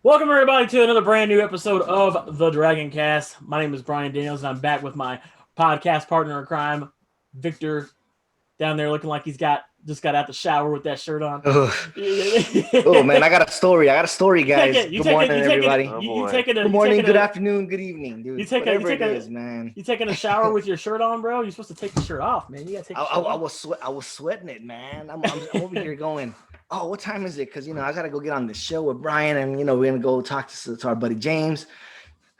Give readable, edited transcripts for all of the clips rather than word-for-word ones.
Welcome everybody to another brand new episode of the Dragoncast. My name is Brian Daniels, and I'm back with my podcast partner in crime, Victor, down there looking like he's just got out the shower with that shirt on. Oh man, I got a story, guys. Good morning, everybody. Good morning, good afternoon, good evening, dude. Whatever it is, man. You taking a shower with your shirt on, bro? You're supposed to take the shirt off, man. You gotta take. I was sweating it, man. I'm over here going. Oh, what time is it? Because I gotta go get on the show with Brian, and we're gonna go talk to our buddy James.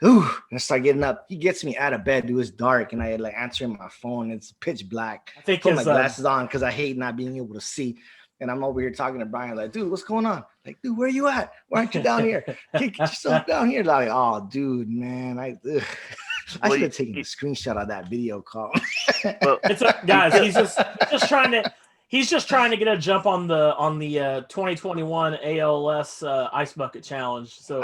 Ooh, and I start getting up. He gets me out of bed, dude. It's dark, and I like answering my phone. It's pitch black. I think put my glasses on because I hate not being able to see. And I'm over here talking to Brian, like, dude, what's going on? Like, dude, where you at? Why aren't you down here? Get yourself down here. Like, oh, dude, man, I should have taken a screenshot of that video call. Well, guys, he's just trying to get a jump on the 2021 ALS ice bucket challenge. So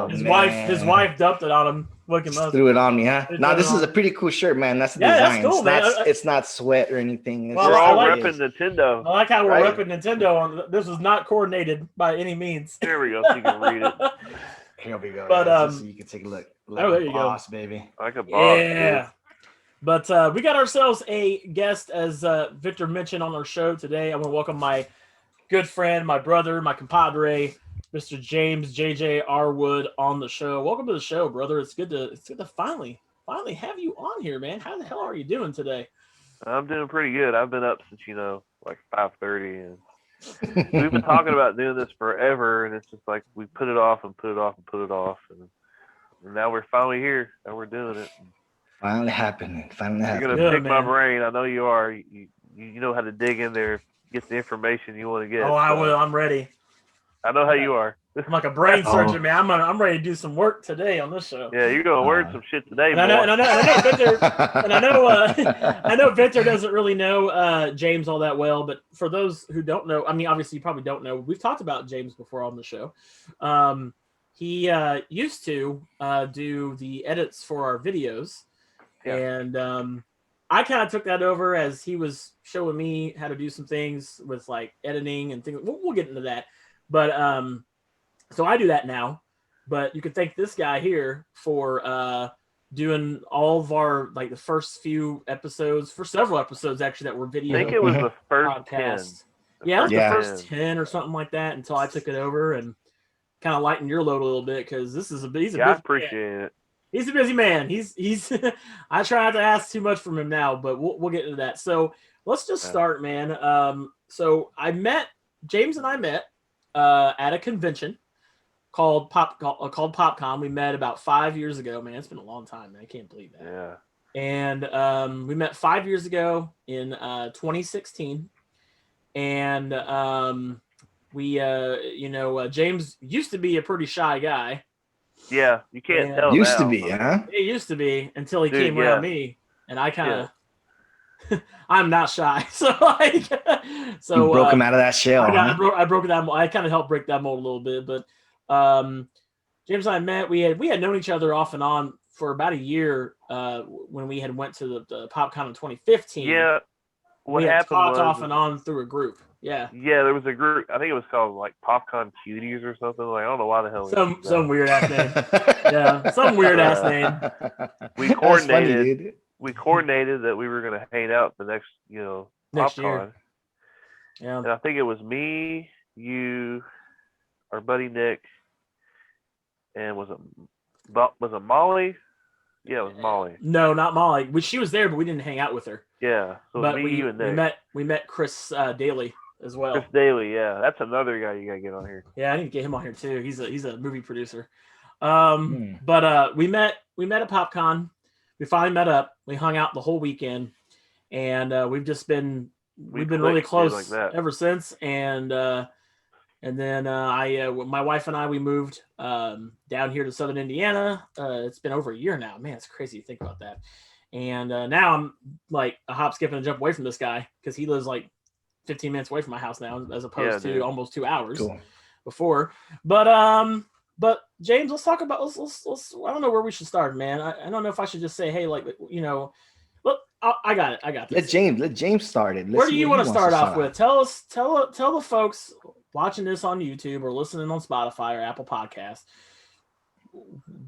his wife dumped it on him. Threw it on me, huh? Now this is a pretty cool shirt, man. That's the design. That's cool, it's not sweat or anything. We're all repping Nintendo. I like how we're repping Nintendo. This was not coordinated by any means. There we go. So you can read it. Here we go. But so you can take a look. There you boss, baby. Like a boss. Yeah. Dude. But we got ourselves a guest, as Victor mentioned on our show today. I want to welcome my good friend, my brother, my compadre, Mr. James JJ Arrwood on the show. Welcome to the show, brother. It's good to finally have you on here, man. How the hell are you doing today? I'm doing pretty good. I've been up since like 5:30, and we've been talking about doing this forever, and it's just like we put it off and put it off and put it off, and now we're finally here and we're doing it. Finally happening. You're gonna pick my brain. I know you are. You know how to dig in there, get the information you want to get. Oh, I will. I'm ready. I know how you are. I'm like a brain surgeon, man. I'm ready to do some work today on this show. Yeah, you're gonna learn some shit today. And I know Victor doesn't really know James all that well, but for those who don't know, I mean, obviously you probably don't know. We've talked about James before on the show. He used to do the edits for our videos. Yeah. And I kind of took that over as he was showing me how to do some things with like editing and things. We'll get into that. But so I do that now. But you can thank this guy here for doing all of our like the first few episodes, for several episodes actually that were video. I think it was the first 10. The first 10 or something like that until I took it over and kind of lightened your load a little bit because this is I appreciate it. He's a busy man. He's I try not to ask too much from him now, but we'll get into that. So let's just start, man. So James and I met at a convention called PopCon. We met about 5 years ago, man. It's been a long time, man. I can't believe that. Yeah. And we met 5 years ago in 2016. And we James used to be a pretty shy guy. Yeah, you can't tell. Used to be, huh? It used to be until he came around me, and I kind of, I'm not shy, so like, you broke him out of that shell. I broke that mold. I kind of helped break that mold a little bit, but James and I met. We had known each other off and on for about a year when we had went to the PopCon in 2015. Yeah, we had talked off and on through a group. Yeah, there was a group. I think it was called like PopCon Cuties or something. Like I don't know why the hell. Some weird ass name. Yeah, some weird ass name. We coordinated. Funny, we coordinated that we were going to hang out the next next PopCon. Year. Yeah, and I think it was me, you, our buddy Nick, and was it Molly? Yeah, it was Molly. No, not Molly. She was there, but we didn't hang out with her. Yeah, so but you and Nick. We met Chris Daly as well. Chris Daly, yeah, that's another guy you gotta get on here. Yeah, I need to get him on here too. He's a movie producer. But we met at PopCon. We finally met up. We hung out the whole weekend, and we've been really close ever since. And then my wife and I, we moved down here to Southern Indiana. It's been over a year now. Man, it's crazy to think about that. And now I'm like a hop, skip, and a jump away from this guy because he lives like 15 minutes away from my house now, as opposed to almost 2 hours before. But James, let's talk about let's I don't know where we should start, man. I don't know if I should just say, hey, like look, I got it. I got this. Let James start it. Where do you want to start off with? Tell the folks watching this on YouTube or listening on Spotify or Apple Podcasts,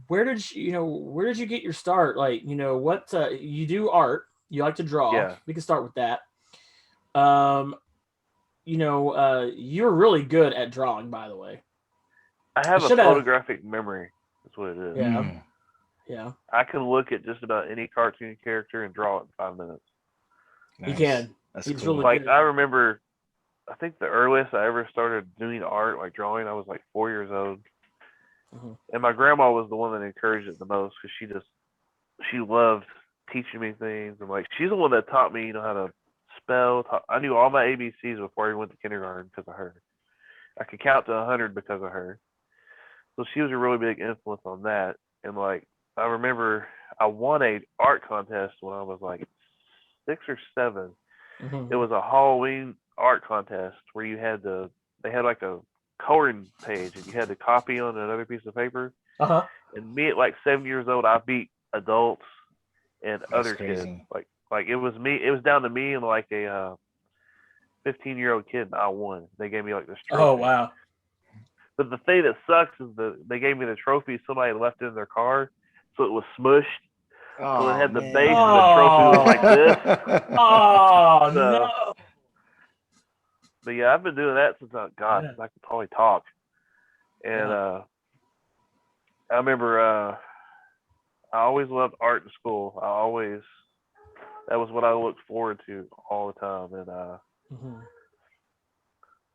where did you get your start? Like, what you do art, you like to draw. Yeah. We can start with that. You're really good at drawing, by the way. I have a photographic memory. That's what it is. Yeah. Yeah. I can look at just about any cartoon character and draw it in 5 minutes. Nice. He can. That's He's cool. really Like, good. I remember, I think the earliest I ever started doing art, like drawing, I was like 4 years old. Mm-hmm. And my grandma was the one that encouraged it the most because she loved teaching me things. And like, she's the one that taught me, how to spell. I knew all my ABCs before I went to kindergarten because of her. I could count to 100 because of her. So she was a really big influence on that. And like, I remember I won a art contest when I was like 6 or 7. Mm-hmm. It was a Halloween art contest where they had like a coloring page and you had to copy on another piece of paper. Uh-huh. And me at like 7 years old, I beat adults and other crazy. kids. Like it was down to me and like a 15-year-old kid, and I won. They gave me like this trophy. Oh, wow. But the thing that sucks is they gave me the trophy somebody left in their car, so it was smushed. So it had the base and the trophy was like this. Oh, So, no. But yeah, I've been doing that since I could probably talk. And I remember I always loved art in school. That was what I looked forward to all the time. And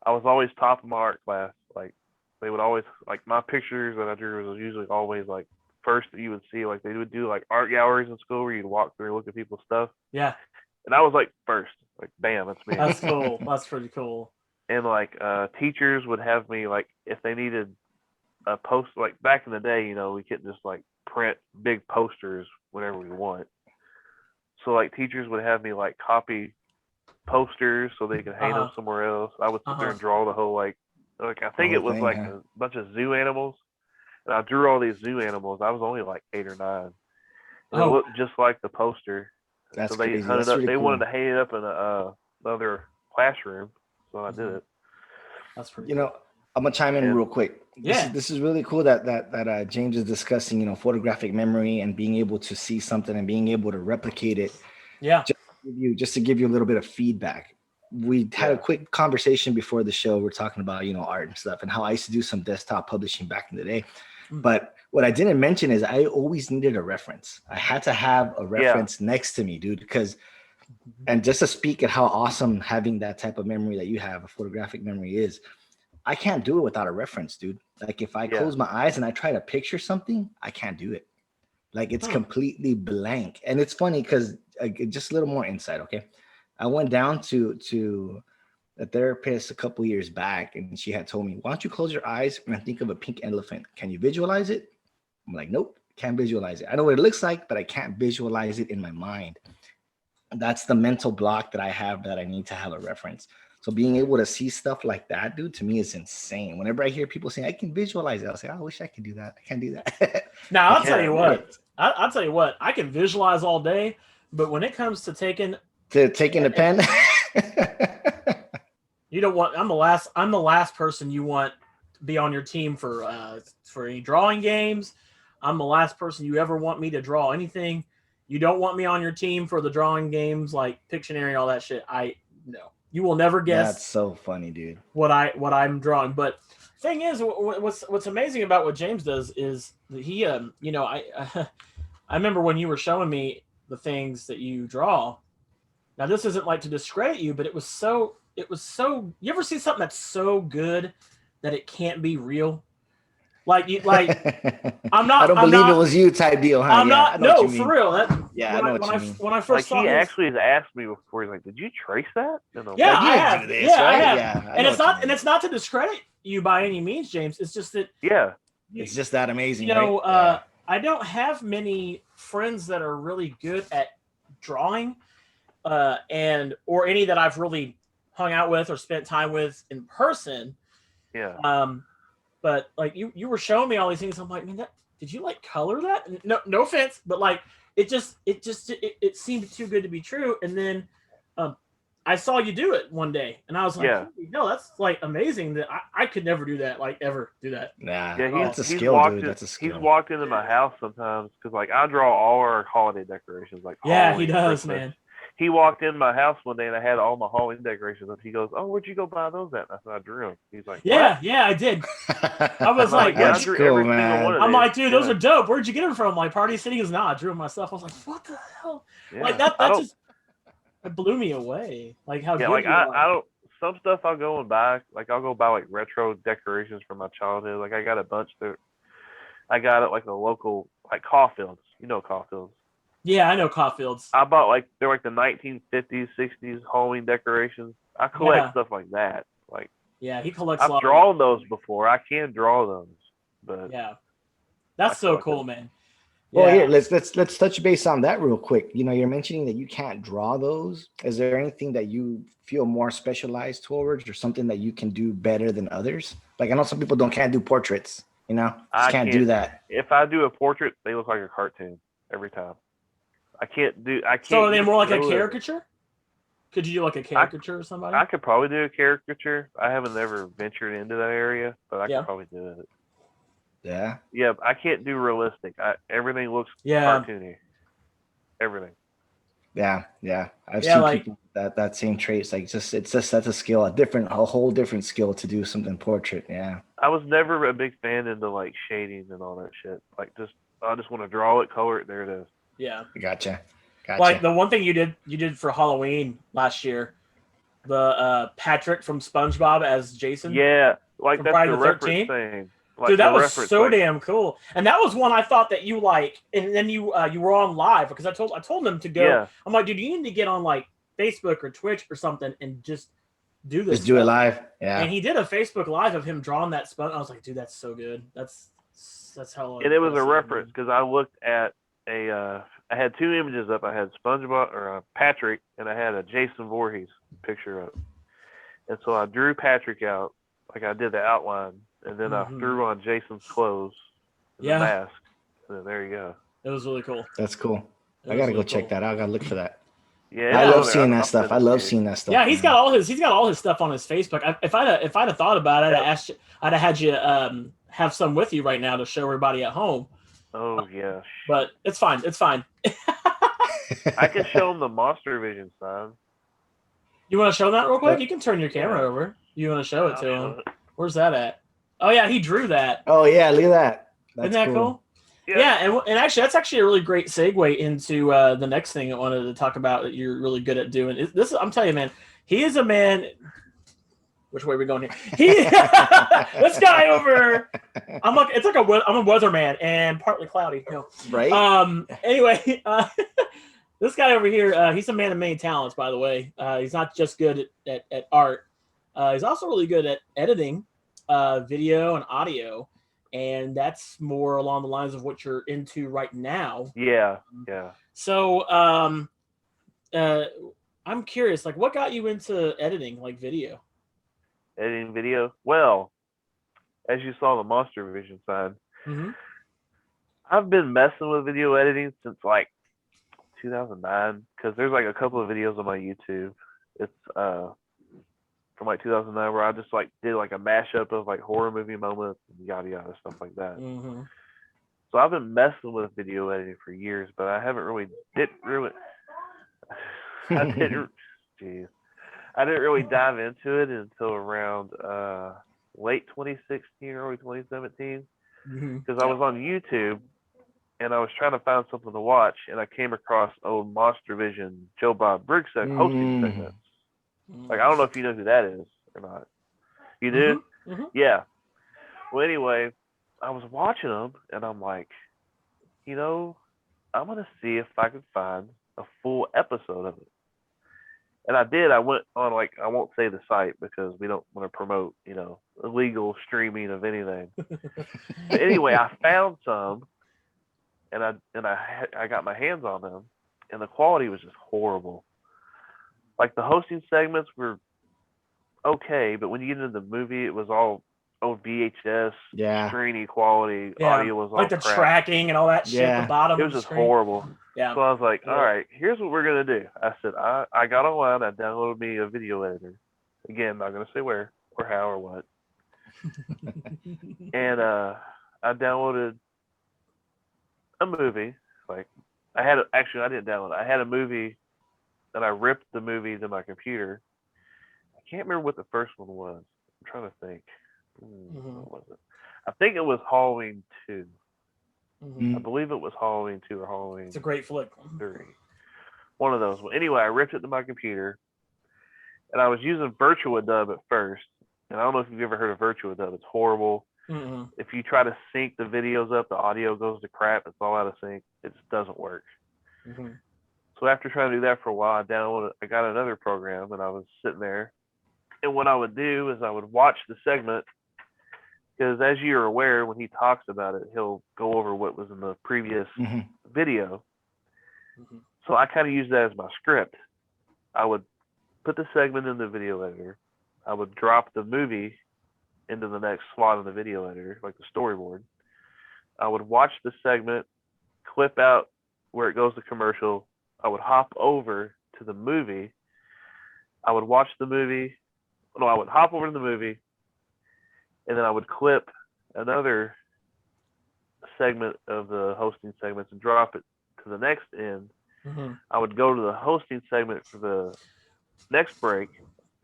I was always top of my art class. Like, they would always, like, my pictures that I drew was usually always like first that you would see. Like, they would do like art galleries in school where you'd walk through and look at people's stuff. Yeah. And I was like first. Like, bam, that's me. That's cool. That's pretty cool. And like teachers would have me, like, if they needed a post, like back in the day, we couldn't just like print big posters whenever we want. So like teachers would have me like copy posters so they could hang them somewhere else. I would sit there and draw the whole like I think it was like a bunch of zoo animals. And I drew all these zoo animals. I was only like 8 or 9. And it looked just like the poster. That's so they crazy. hung it That's up. really They cool. wanted to hang it up in another classroom. So I did it. That's pretty I'm gonna chime in real quick. Yeah. This is really cool that James is discussing, photographic memory and being able to see something and being able to replicate it. Yeah. Just to give you a little bit of feedback. We had a quick conversation before the show. We're talking about, art and stuff and how I used to do some desktop publishing back in the day. But what I didn't mention is I always needed a reference. I had to have a reference next to me, dude, because, and just to speak at how awesome having that type of memory that you have, a photographic memory is, I can't do it without a reference, dude. Like if I close my eyes and I try to picture something, I can't do it. Like it's completely blank. And it's funny because just a little more insight, okay? I went down to a therapist a couple years back and she had told me, why don't you close your eyes and think of a pink elephant? Can you visualize it? I'm like, nope, can't visualize it. I know what it looks like, but I can't visualize it in my mind. That's the mental block that I have that I need to have a reference. So being able to see stuff like that, dude, to me is insane. Whenever I hear people saying, I can visualize it, I'll say, I wish I could do that. I can't do that. Now, I'll tell you what. I'll tell you what. I can visualize all day, but when it comes to taking the pen, you don't want. I'm the last person you want to be on your team for any drawing games. I'm the last person you ever want me to draw anything. You don't want me on your team for the drawing games like Pictionary, all that shit. No. You will never guess. That's so funny, dude. What I'm drawing, but thing is, what's amazing about what James does is that he, I remember when you were showing me the things that you draw. Now this isn't like to discredit you, but it was so. You ever see something that's so good that it can't be real? I'm not. I don't believe it was you type deal, huh? I'm not. No, for real. I know what you mean. When I first saw he this, actually has asked me before. He's like, "Did you trace that?" Yeah, I have. Do this, right? I have. Yeah, and it's not to discredit you by any means, James. It's just that. Yeah. It's just that amazing. I don't have many friends that are really good at drawing, or any that I've really hung out with or spent time with in person. Yeah. But like you were showing me all these things. I'm like, man, did you like color that? No offense, but like it seemed too good to be true. And then I saw you do it one day, and I was like, Yeah. no, that's like amazing. That I could never do that, like ever do that. Nah, Yeah, that's a skill, dude. That's a skill. He's walked into my house sometimes because like I draw all our holiday decorations, like Yeah, Halloween, he does, Christmas. man. He walked in my house one day and I had all my Halloween decorations up. He goes, "Oh, where'd you go buy those at?" And I said, "I drew them." He's like, Yeah, "What?" yeah, I did. I was like, "Yeah, I that's drew cool, every man. single one of I'm these." like, dude, those Yeah. are dope. Where'd you get them from? Like Party City? He goes, nah, I drew them myself. I was like, what the hell? Yeah. Like that just it blew me away. Like how good like you are. I don't. Some stuff I'll go and buy. Like I'll go buy like retro decorations from my childhood. Like I got a bunch that I got at like the local like Caulfields. You know Caulfields. Yeah, I know Caulfields. I bought like they're like the 1950s, 60s Halloween decorations. I collect stuff like that. Like yeah, he collects. I've drawn those before. I can draw those, but yeah, that's so cool, man. Well, here let's touch base on that real quick. You know, you're mentioning that you can't draw those. Is there anything that you feel more specialized towards, or something that you can do better than others? Like I know some people can't do portraits. You know, just can't do that. If I do a portrait, they look like a cartoon every time. I can't. So are they more like a caricature? Could you do like a caricature or somebody? I could probably do a caricature. I haven't ever ventured into that area, but I could probably do it. Yeah. Yeah, I can't do realistic. Everything looks cartoony. Everything. Yeah. I've seen people that same traits. Like it's just that's a skill, a whole different skill to do something portrait. Yeah. I was never a big fan into like shading and all that shit. Like I just want to draw it, color it. There it is. Yeah. Gotcha. Like the one thing you did for Halloween last year, the Patrick from SpongeBob as Jason. Yeah, like from that's Friday the the reference 13th. thing. Like dude, that was so damn cool. And that was one I thought that you like, and then you were on live because I told them to go. Yeah. I'm like, dude, you need to get on like Facebook or Twitch or something and just do this. Just do it live. Yeah. And he did a Facebook live of him drawing that sponge. I was like, dude, that's so good. That's how. And it was a reference because I looked at I had two images up. I had SpongeBob or Patrick, and I had a Jason Voorhees picture up. And so I drew Patrick out, like I did the outline, and then I threw on Jason's clothes, and the mask, and then there you go. It was really cool. That's cool. I gotta go check that out. I gotta look for that. Yeah, I love seeing that stuff. I love seeing that stuff. Yeah, he's got all his stuff on his Facebook. If I'd have thought about it, I'd have had you have some with you right now to show everybody at home. Oh yeah. But it's fine. It's fine. I can show them the Monster Vision sign. You want to show that real quick? You can turn your camera over. You want to show it to him? Where's that at? Oh yeah, he drew that. Oh yeah, look at that. Isn't that cool? Yeah, and actually, that's actually a really great segue into the next thing I wanted to talk about that you're really good at doing. I'm telling you, man, he is a man. Which way are we going here? This guy over. I'm a weatherman and partly cloudy. You know. Right. Anyway, this guy over here, he's a man of many talents. By the way, he's not just good at art. He's also really good at editing, video and audio, and that's more along the lines of what you're into right now. Yeah. So, I'm curious, like, what got you into editing, like video? Editing video. Well, as you saw the Monster Vision sign, I've been messing with video editing since like 2009 because there's like a couple of videos on my YouTube. It's from like 2009 where I just like did like a mashup of like horror movie moments and yada yada stuff like that. So I've been messing with video editing for years, but I haven't really I didn't really dive into it until around late 2016, early 2017, because I was on YouTube and I was trying to find something to watch, and I came across old Monster Vision Joe Bob Briggs hosting segments. Like, I don't know if you know who that is or not. You do? Yeah. Well, anyway, I was watching them, and I'm like, I'm going to see if I could find a full episode of it. And I did. I went on, like, I won't say the site because we don't want to promote, illegal streaming of anything. But anyway, I found some, and I got my hands on them, and the quality was just horrible. Like, the hosting segments were okay, but when you get into the movie, it was all VHS, screeny quality. Audio was all like the crap. tracking and all that shit at the bottom. It was just horrible. Yeah. So I was like, Yeah. all right, here's what we're gonna do. I said, I got online, I downloaded me a video editor. Again, not gonna say where or how or what. And I downloaded a movie. Like I didn't download it. I had a movie and I ripped the movie to my computer. I can't remember what the first one was. I'm trying to think. What was it? I think it was Halloween 2. I believe it was Halloween 2 or Halloween. It's a great flick. 3. One of those. Well, anyway, I ripped it to my computer, and I was using Virtua Dub at first. And I don't know if you've ever heard of Virtua Dub. It's horrible. If you try to sync the videos up, the audio goes to crap. It's all out of sync. It just doesn't work. So after trying to do that for a while, I got another program, and I was sitting there. And what I would do is I would watch the segment, because as you're aware, when he talks about it, he'll go over what was in the previous video. So I kind of use that as my script. I would put the segment in the video editor. I would drop the movie into the next slot in the video editor, like the storyboard. I would watch the segment, clip out where it goes to commercial. I would hop over to the movie. I would watch the movie. No, I would hop over to the movie, and then I would clip another segment of the hosting segments and drop it to the next end. I would go to the hosting segment for the next break,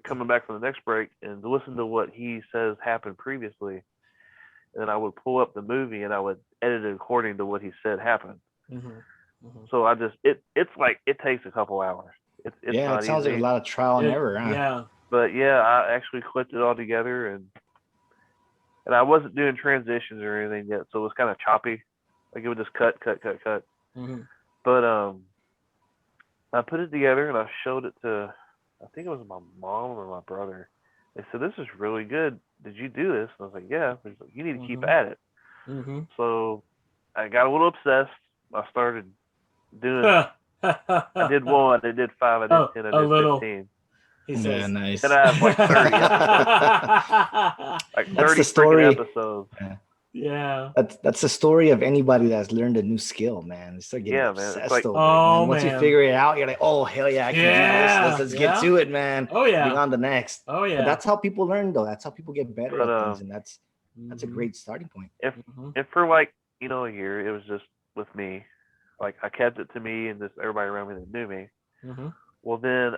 coming back from the next break, and listen to what he says happened previously. And then I would pull up the movie and I would edit it according to what he said happened. So it's like, it takes a couple hours. It's yeah, not it sounds easy. like a lot of trial and error. Huh? Yeah. But yeah, I actually clipped it all together, and I wasn't doing transitions or anything yet, so it was kind of choppy. Like it would just cut. But I put it together and I showed it to, I think it was my mom or my brother. They said, "This is really good. Did you do this?" And I was like, "Yeah." He's like, "You need to keep at it." So I got a little obsessed. I started doing. I did 1, I did 5, I did 10, I did 15. He says, yeah, nice. And I have like 30 like 30 freaking episodes. Yeah. That's the story of anybody that's learned a new skill, man. It's like getting obsessed like, over it, man. Once you figure it out, you're like, oh hell yeah, I can do this. Let's get to it, man. Oh yeah. Bring on the next. Oh yeah. But that's how people learn, though. That's how people get better at things, and that's a great starting point. If for like, a year, it was just with me. Like I kept it to me and just everybody around me that knew me. Well, then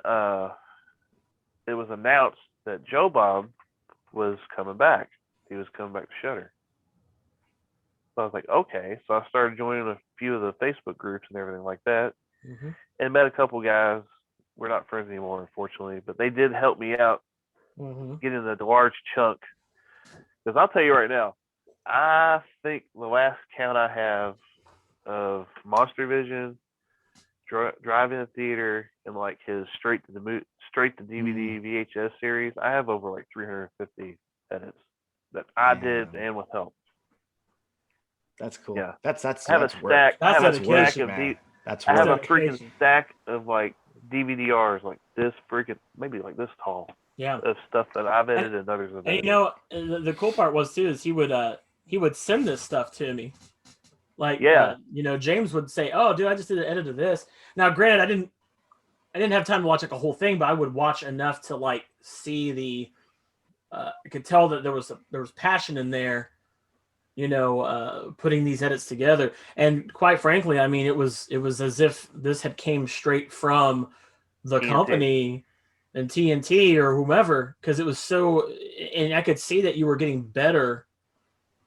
it was announced that Joe Bob was coming back. He was coming back to Shudder. So I was like, okay. So I started joining a few of the Facebook groups and everything like that, and met a couple guys. We're not friends anymore, unfortunately, but they did help me out getting a large chunk. Because I'll tell you right now, I think the last count I have of Monster Vision, Drive-In Theater, and like his straight to DVD VHS series, I have over like 350 edits that I did and with help. That's cool. Yeah, that's I have a stack. That's I have a stack dedication, of man. That's I have a work. freaking stack of like DVDRs like this freaking maybe like this tall. Yeah. Of stuff that I've edited and others have edited. The cool part was too is he would send this stuff to me. Like James would say, "Oh, dude, I just did an edit of this." Now, granted, I didn't have time to watch like a whole thing, but I would watch enough to like see the. I could tell that there was passion in there, putting these edits together. And quite frankly, I mean, it was as if this had came straight from the TNT. company and TNT or whomever, because it was so. And I could see that you were getting better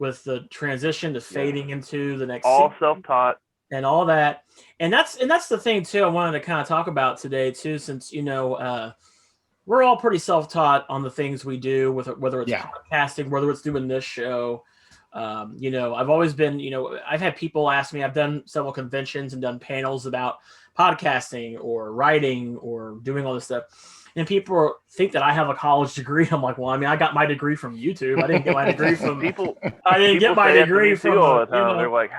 with the transition to fading into the next all scene self-taught and all that. And that's the thing too I wanted to kind of talk about today too, since we're all pretty self-taught on the things we do, whether it's podcasting, whether it's doing this show. I've always been, I've had people ask me, I've done several conventions and done panels about podcasting or writing or doing all this stuff. And people think that I have a college degree. I'm like, well, I mean, I got my degree from YouTube. I didn't get my degree from people. I didn't get my degree from all the time. They're like,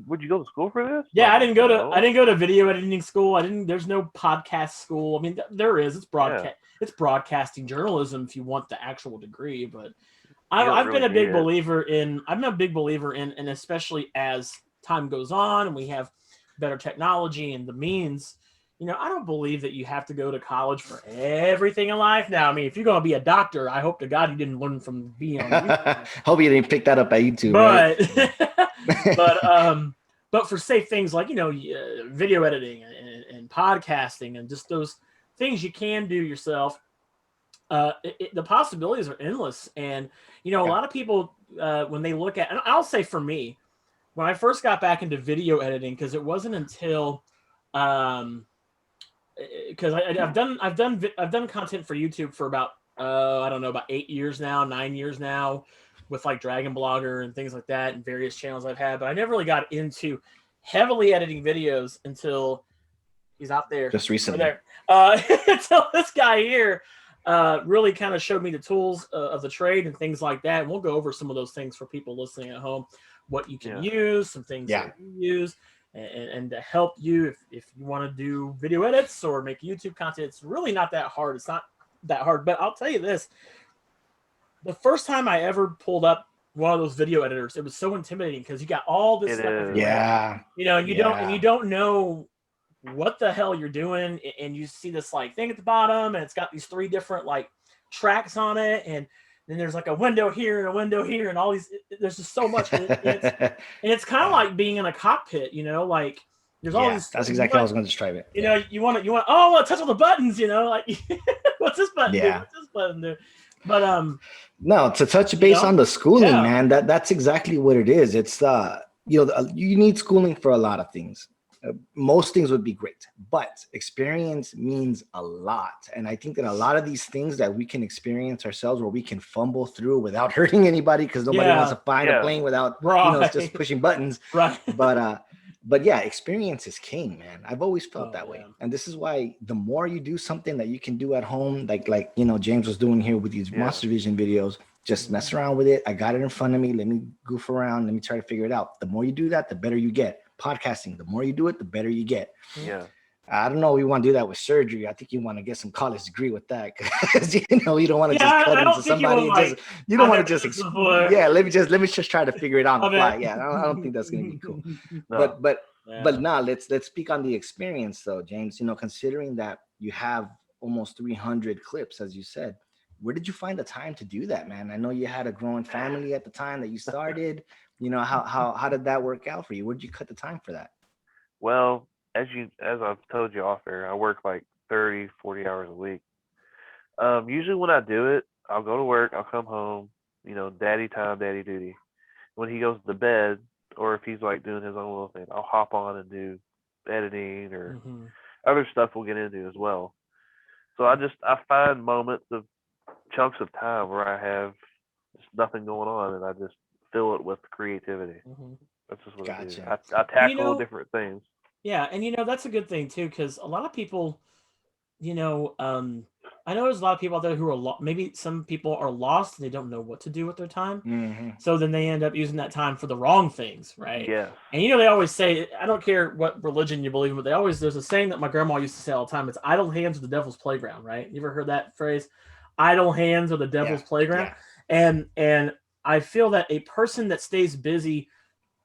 would you go to school for this? Yeah, I didn't go to video editing school. There's no podcast school. I mean, there is. It's broadcast. It's broadcasting journalism if you want the actual degree. But I've been a big believer in. I'm a big believer in, and especially as time goes on, and we have better technology and the means, you know, I don't believe that you have to go to college for everything in life. Now, I mean, if you're going to be a doctor, I hope to God you didn't learn from being on YouTube. Hope you didn't pick that up at YouTube. But, Right? but for say things like, you know, video editing and podcasting and just those things you can do yourself, the possibilities are endless. And, you know, a lot of people, when they look at, and I'll say for me, when I first got back into video editing, because it wasn't until, because I've done content for YouTube for about I don't know, about 9 years now, with like DragonBlogger and things like that and various channels I've had, but I never really got into heavily editing videos until he's out there just recently. There. Until this guy here really kind of showed me the tools of the trade and things like that. And we'll go over some of those things for people listening at home, what you can use, some things that you use. And to help you if you want to do video edits or make YouTube content, it's really not that hard. It's not that hard. But I'll tell you this. The first time I ever pulled up one of those video editors, it was so intimidating because you got all this stuff. You know, and you don't know what the hell you're doing. And you see this like thing at the bottom and it's got these 3 different like tracks on it. And then there's like a window here and a window here and all these, there's just so much. And it's kind of like being in a cockpit, you know, like there's all these. That's exactly how I was going to describe it. You know, you want to touch all the buttons, you know, like what's this button do? What's this button do? But no, to touch base on the schooling, man, that's exactly what it is. It's you know, you need schooling for a lot of things. Most things would be great, but experience means a lot. And I think that a lot of these things that we can experience ourselves, where we can fumble through without hurting anybody, because nobody wants to find a plane without you know, just pushing buttons. Right. But yeah, experience is king, man. I've always felt that way. And this is why the more you do something that you can do at home, like you know, James was doing here with these Monster Vision videos, just mess around with it. I got it in front of me. Let me goof around. Let me try to figure it out. The more you do that, the better you get. Podcasting, the more you do it, the better you get. I don't know. We want to do that with surgery. I think you want to get some college degree with that, because you know, you don't want to just cut into somebody. You don't want to just let me just try to figure it out on the fly. I don't think that's gonna be cool. No. But now let's speak on the experience though, James. You know, considering that you have almost 300 clips, as you said, where did you find the time to do that, man? I know you had a growing family at the time that you started. You know, how did that work out for you? Where did you cut the time for that? Well, as I've told you off there, I work like 30, 40 hours a week. Usually when I do it, I'll go to work, I'll come home, you know, daddy time, daddy duty. When he goes to bed, or if he's like doing his own little thing, I'll hop on and do editing or other stuff we'll get into as well. So I find moments of chunks of time where I have just nothing going on, and I just fill it with creativity. That's just what I do. I tackle different things. Yeah, and you know, that's a good thing too, because a lot of people, you know, I know there's a lot of people out there who are maybe some people are lost and they don't know what to do with their time. So then they end up using that time for the wrong things, right? Yeah. And you know, they always say, I don't care what religion you believe in, but there's a saying that my grandma used to say all the time. It's idle hands are the devil's playground, right? You ever heard that phrase? Idle hands are the devil's playground. And I feel that a person that stays busy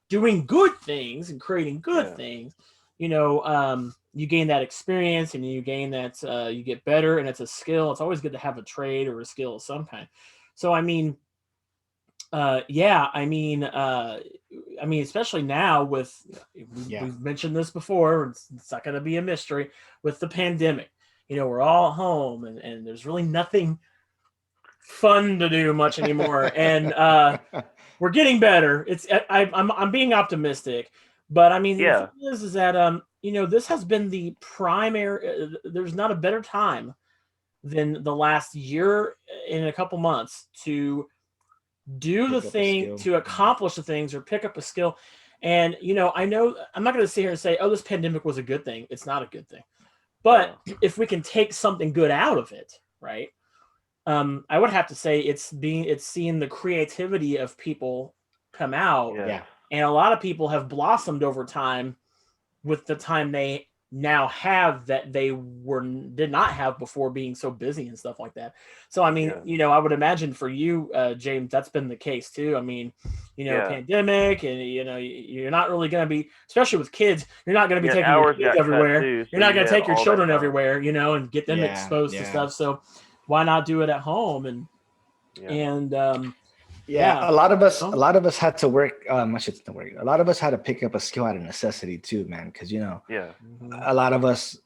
doing good things and creating good things, you know, you gain that experience and you gain that you get better, and it's a skill. It's always good to have a trade or a skill of some kind. So I mean, especially now with we've mentioned this before. It's not going to be a mystery with the pandemic. You know, we're all at home and there's really nothing fun to do much anymore, and we're getting better. I'm being optimistic, but I mean, the thing is that you know, this has been the primary. There's not a better time than the last year and a couple months to do the thing, to accomplish the things, or pick up a skill. And you know, I know I'm not going to sit here and say, "Oh, this pandemic was a good thing." It's not a good thing, but if we can take something good out of it, right? I would have to say it's seeing the creativity of people come out, and a lot of people have blossomed over time with the time they now have that they did not have before, being so busy and stuff like that. So I mean, you know, I would imagine for you, James, that's been the case too. I mean, pandemic, and you're not really going to be, especially with kids, you're not going to be taking your kids everywhere. Too, so you're not going to take your children everywhere, and get them Yeah, exposed to stuff. So why not do it at home? A lot of us had to work. I shouldn't say work. A lot of us had to pick up a skill out of necessity too, man. Because a lot of us.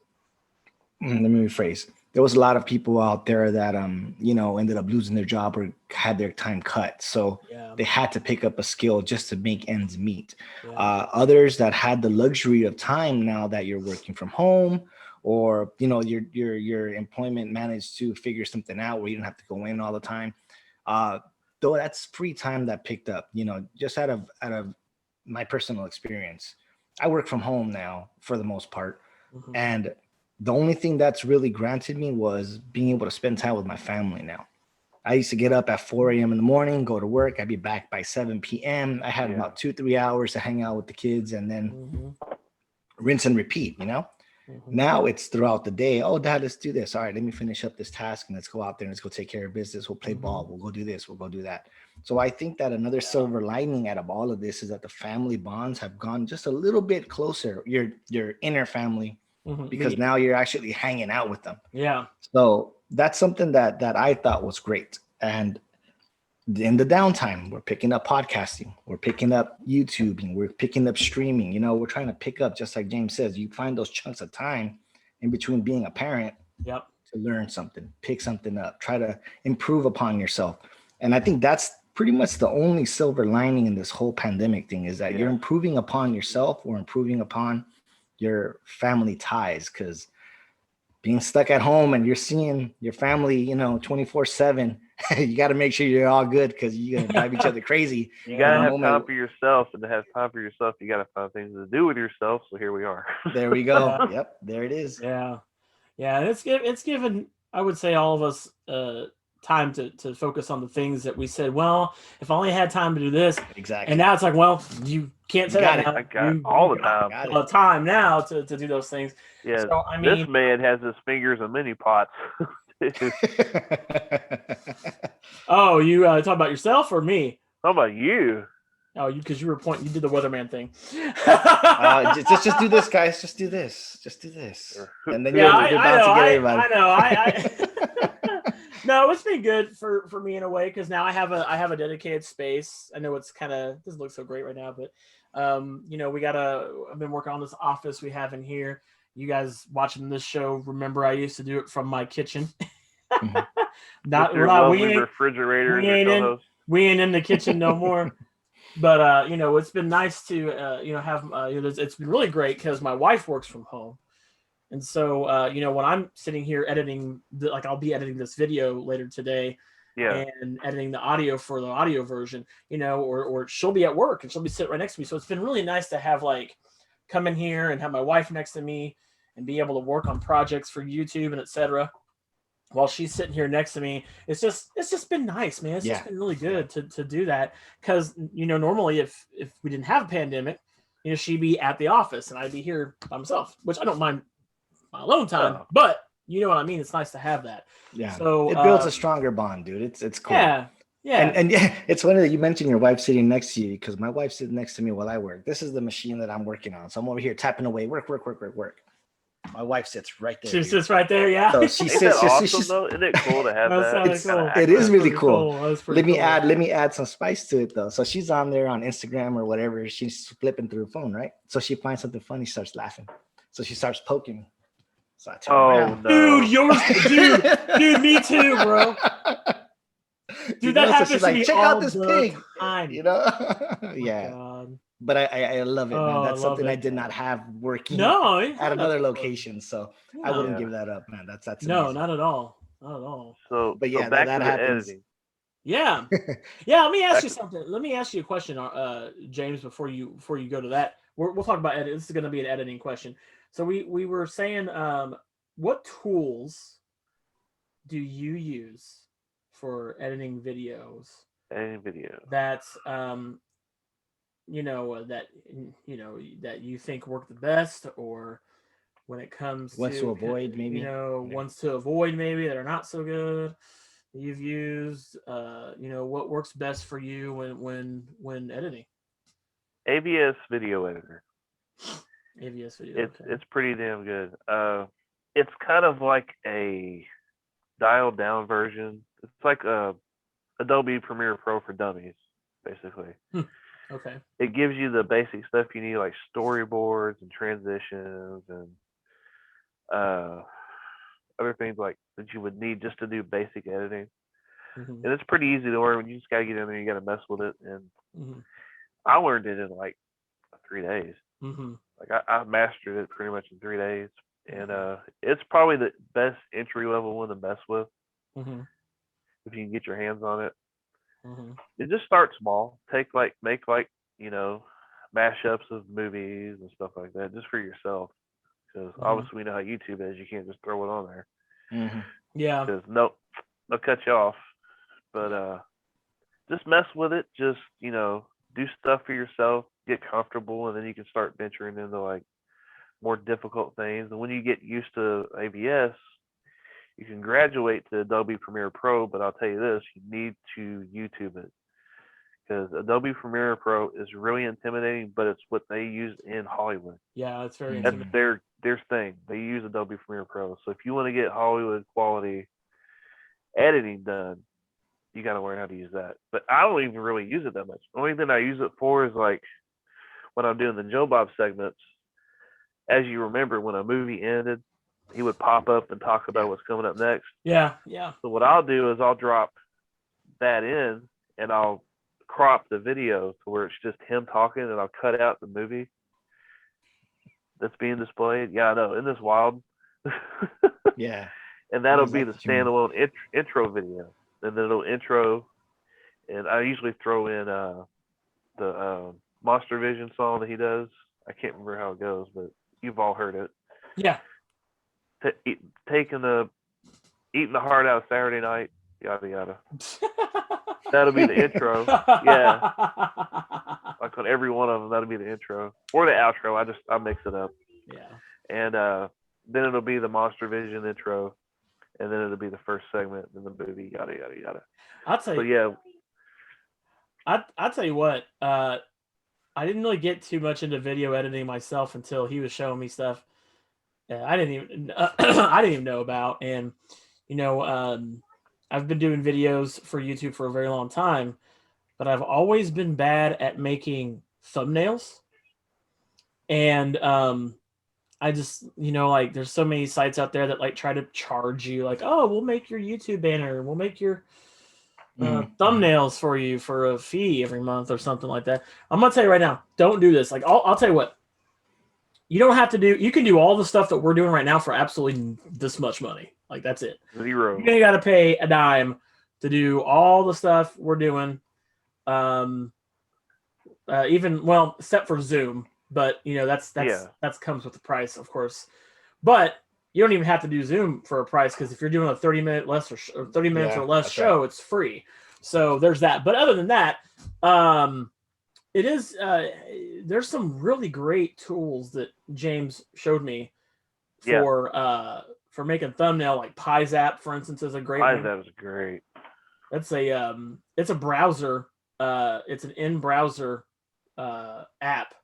Let me rephrase. There was a lot of people out there that ended up losing their job or had their time cut, so they had to pick up a skill just to make ends meet. Others that had the luxury of time now that you're working from home, or your employment managed to figure something out where you don't have to go in all the time. Though that's free time that picked up. Just out of my personal experience, I work from home now for the most part, and the only thing that's really granted me was being able to spend time with my family now. I used to get up at 4 a.m. in the morning, go to work. I'd be back by 7 p.m. I had about 2-3 hours to hang out with the kids and then rinse and repeat, Now it's throughout the day. Oh, Dad, let's do this. All right, let me finish up this task and let's go out there and let's go take care of business. We'll play ball. We'll go do this. We'll go do that. So I think that another silver lining out of all of this is that the family bonds have gone just a little bit closer, your inner family, because now you're actually hanging out with them. Yeah. So that's something that I thought was great. And in the downtime, we're picking up podcasting, we're picking up YouTubing, we're picking up streaming. We're trying to pick up, just like James says, you find those chunks of time in between being a parent to learn something, pick something up, try to improve upon yourself. And I think that's pretty much the only silver lining in this whole pandemic thing, is that you're improving upon yourself or improving upon your family ties, because being stuck at home and you're seeing your family 24/7, you got to make sure you're all good, because you're gonna drive each other crazy. You gotta have time for yourself, and to have time for yourself, you gotta find things to do with yourself. So here we are. There we go. Yep, there it is. And it's given, I would say, all of us time to focus on the things that we said, well, if I only had time to do this. Exactly. And now it's like, well, you can't say that now. I got it all the time. All the time now to do those things. Yeah. So, I mean, this man has his fingers in many pots. Oh, you talking about yourself or me? Talking about you. Oh, because you were pointing. You did the weatherman thing. Just do this, guys. Just do this. Just do this. And then you're about to get everybody. I know. No, it's been good for me in a way, because now I have a dedicated space. I know it's doesn't look so great right now, but I've been working on this office we have in here. You guys watching this show remember I used to do it from my kitchen. Refrigerator. We ain't in the kitchen no more. But it's been nice to have it's been really great because my wife works from home. And so, when I'm sitting here editing, I'll be editing this video later today, and editing the audio for the audio version, or she'll be at work and she'll be sitting right next to me. So it's been really nice to have come in here and have my wife next to me and be able to work on projects for YouTube and etc. while she's sitting here next to me. It's just been nice, man. It's just been really good to do that, because normally if we didn't have a pandemic, she'd be at the office and I'd be here by myself, which I don't mind my alone time, but you know what I mean. It's nice to have that. Yeah. So it builds a stronger bond, dude. It's cool. Yeah. Yeah. And it's funny that you mentioned your wife sitting next to you, because my wife's sitting next to me while I work. This is the machine that I'm working on. So I'm over here tapping away, work. My wife sits right there. She sits right there, yeah. So she sits. Isn't it cool to have that? Cool. It is really cool. Let me cool. add some spice to it though. So she's on there on Instagram or whatever. She's flipping through her phone, right? So she finds something funny, starts laughing. So she starts poking me. So I turn around. No. Dude, me too, bro. Dude, that happens to me check all out this pig. Time. Yeah. God. But I love it, man. That's something I did not have working at another location. So I wouldn't give that up, man. That's no, amazing. not at all. Not at all. So, but yeah, back that to happens. Editing. Yeah. Let me ask you something. Let me ask you a question, James, before you go to that. We'll talk about editing. This is going to be an editing question. So we were saying, what tools do you use for editing videos? That's that you think work the best, or when it comes to avoid maybe ones to avoid maybe that are not so good. you've used, what works best for you when editing. AVS Video Editor. AVS Video. It's pretty damn good. It's kind of like a dialed down version. It's like Adobe Premiere Pro for dummies, basically. Okay. It gives you the basic stuff you need, like storyboards and transitions and other things like that you would need just to do basic editing. And it's pretty easy to learn. You just gotta get in there, you gotta mess with it. And I learned it in like 3 days. Like I mastered it pretty much in 3 days. And it's probably the best entry level one to mess with if you can get your hands on it. It just starts small. Make mashups of movies and stuff like that, just for yourself. Because obviously we know how YouTube is. You can't just throw it on there. Yeah. Because they'll cut you off. But just mess with it. Just do stuff for yourself. Get comfortable, and then you can start venturing into like more difficult things. And when you get used to AVS, you can graduate to Adobe Premiere Pro. But I'll tell you this: you need to YouTube it, because Adobe Premiere Pro is really intimidating. But it's what they use in Hollywood. Yeah, it's very intimidating. That's their thing. They use Adobe Premiere Pro. So if you want to get Hollywood quality editing done, you got to learn how to use that. But I don't even really use it that much. The only thing I use it for is like when I'm doing the Joe Bob segments. As you remember, when a movie ended, he would pop up and talk about what's coming up next. Yeah. So what I'll do is I'll drop that in and I'll crop the video to where it's just him talking, and I'll cut out the movie that's being displayed. Yeah, I know. Isn't this wild? Yeah. And that'll be the standalone intro video. And then it'll intro, and I usually throw in the Monster Vision song that he does. I can't remember how it goes, but you've all heard it. Yeah. Eating the heart out Saturday night, yada yada. That'll be the intro. Yeah. Like on every one of them, that'll be the intro or the outro. I mix it up. Yeah. And then it'll be the Monster Vision intro, and then it'll be the first segment, and the movie, yada yada yada. I'll tell you. But yeah. I'll tell you what. I didn't really get too much into video editing myself until he was showing me stuff I didn't even know about. And I've been doing videos for YouTube for a very long time, but I've always been bad at making thumbnails. And I just like there's so many sites out there that like try to charge you like, oh, we'll make your YouTube banner, we'll make your thumbnails for you for a fee every month or something like that. I'm gonna tell you right now, don't do this. Like I'll tell you what, you don't have to do. You can do all the stuff that we're doing right now for absolutely this much money. Like that's it. Zero. You ain't got to pay a dime to do all the stuff we're doing. Except for Zoom, but that's comes with the price, of course. But you don't even have to do Zoom for a price, because if you're doing a 30 minute less or 30 minutes or less show, it's free. So there's that. But other than that, it is there's some really great tools that James showed me for making thumbnail, like PieZap, for instance, is a great one. PieZap is great. That's it's a browser. It's an in-browser app.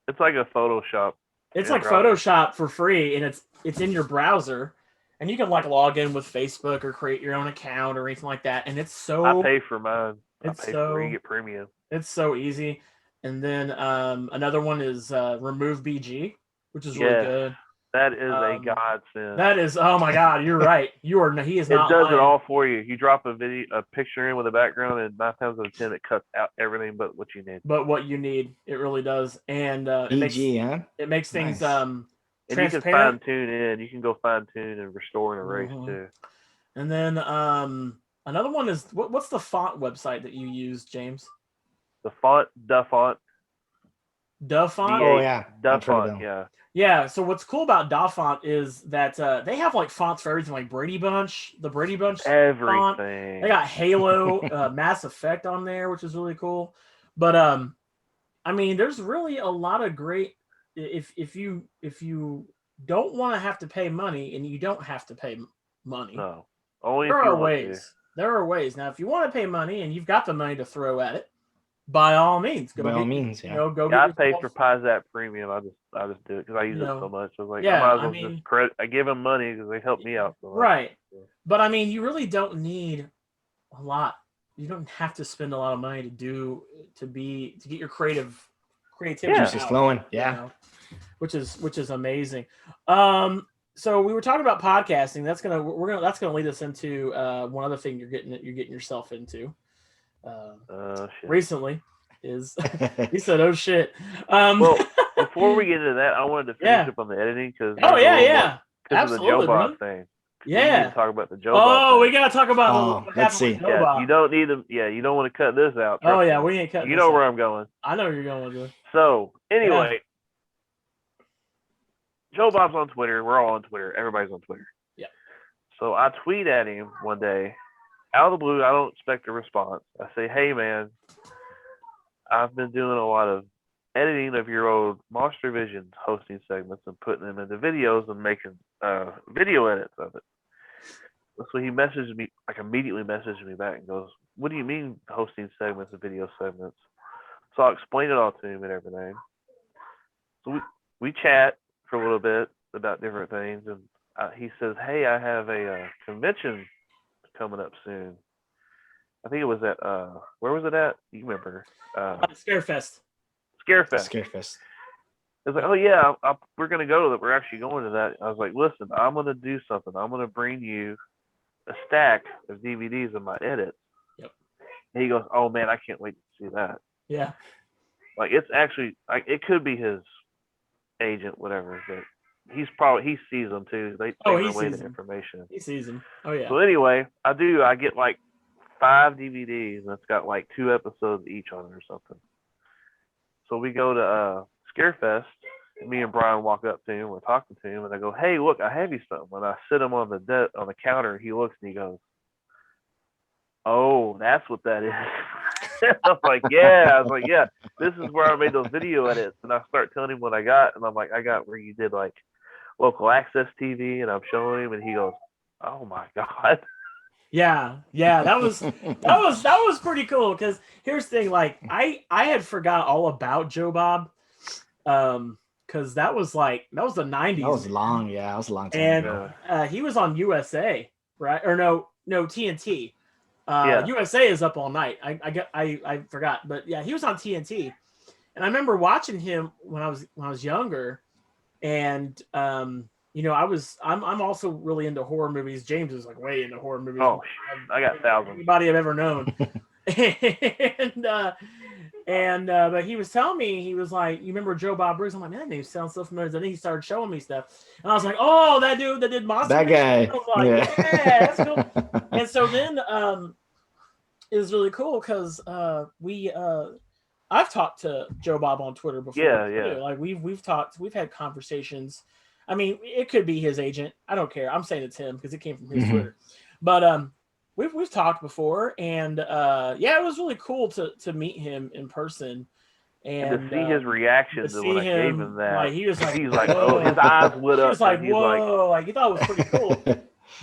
It's like a Photoshop. It's like Photoshop for free, and it's in your browser, and you can like log in with Facebook or create your own account or anything like that. And it's so I pay for mine. You get premium. It's so easy. And then another one is Remove BG, which is really good. That is a godsend. That is, oh my God, you're right. He is not. It does lying. it all for you. You drop a picture in with a background, and 9 times out of 10 it cuts out everything but what you need. But what you need, it really does. And it makes things and you can fine tune in. You can go fine tune and restore and erase too. And then another one is what's the font website that you use, James? The font, DaFont. DaFont? Oh yeah, DaFont. Yeah. Yeah, so what's cool about DaFont is that they have like fonts for everything, like Brady Bunch, the Brady Bunch everything. Font. They got Halo, Mass Effect on there, which is really cool. But I mean, there's really a lot of great. If you don't want to have to pay money, and you don't have to pay money, no, only there if you are want ways. to. There are ways. Now, if you want to pay money and you've got the money to throw at it, by all means, By all means, yeah. Go I get pay yourself- for Pizap Premium. I just do it because I use it so much. I was like, yeah, I might as well just credit. I give them money because they help me out so much. Right. But I mean, you really don't need a lot. You don't have to spend a lot of money to get your creativity Juices flowing. Yeah. You know, which is amazing. So we were talking about podcasting. That's gonna lead us into one other thing you're getting yourself into Shit. recently is he said, "Oh shit." Well, before we get into that, I wanted to finish up on the editing because because of the Joe Bob thing. Yeah, we need to talk about the Joe Bob. We gotta talk about. Let's see. Joe Bob. You don't need them. Yeah, you don't want to cut this out. Oh yeah, we ain't cutting. You know where I'm going. I know where you're going with this. So anyway, Joe Bob's on Twitter. We're all on Twitter. Everybody's on Twitter. Yeah. So I tweet at him one day, out of the blue. I don't expect a response. I say, "Hey man, I've been doing a lot of editing of your old Monster Visions hosting segments and putting them into videos and making video edits of it." So he messaged me, immediately messaged me back and goes, "What do you mean hosting segments and video segments?" So I explained it all to him and everything. So we chat for a little bit about different things, and he says, "Hey, I have a convention coming up soon." I think it was at where was it at? You remember? Scarefest. It's like, oh yeah, we're gonna go to that. We're actually going to that. I was like, listen, I'm gonna do something. I'm gonna bring you a stack of DVDs of my edits. Yep. And he goes, oh man, I can't wait to see that. Yeah. Like it's actually it could be his agent, whatever, but he sees them too. They take away the information. He sees them. Oh yeah. So anyway, I get like 5 DVDs and it's got like 2 episodes each on it or something. So we go to Scarefest, and me and Brian walk up to him, we're talking to him, and I go, hey, look, I have you something. When I sit him on the counter, he looks and he goes, oh, that's what that is. I'm like, yeah. I was like, yeah, this is where I made those video edits. And I start telling him what I got, and I'm like, I got where you did like local access TV, and I'm showing him, and he goes, oh my God. Yeah, that was pretty cool because here's the thing, like I had forgot all about Joe Bob, because that was the 90s. That was long, yeah, that was a long time ago. And he was on USA, right? Or no TNT. USA is up all night. I forgot, but yeah, he was on TNT, and I remember watching him when I was younger, and I'm also really into horror movies. James is like way into horror movies. Oh, I got thousands. Anybody I've ever known. But he was telling me, he was like, you remember Joe Bob Briggs? I'm like, man, that name sounds so familiar. Then he started showing me stuff, and I was like, oh, that dude that did Monster. That guy. I was like, yeah, that's cool. And so then it was really cool because I've talked to Joe Bob on Twitter before. Yeah. Like we've had conversations. I mean, it could be his agent. I don't care. I'm saying it's him because it came from his Twitter. But we've talked before, and it was really cool to meet him in person and to see his reaction to when I gave him that. Like, he was like, he's like, oh, his eyes lit up. He was like, whoa, like he thought it was pretty cool.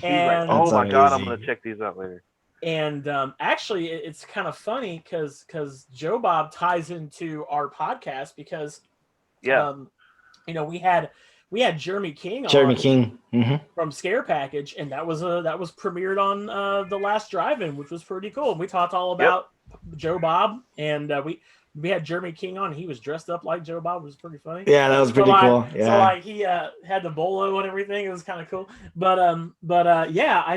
And like, oh my God, I'm gonna check these out later. And actually, it's kind of funny because Joe Bob ties into our podcast because we had Jeremy King from Scare Package, and that was premiered on the last drive-in, which was pretty cool. And we talked all about Joe Bob, and we had Jeremy King on. He was dressed up like Joe Bob. It was pretty funny. Yeah, that was pretty cool. Yeah. So like he had the bolo and everything. It was kind of cool. But I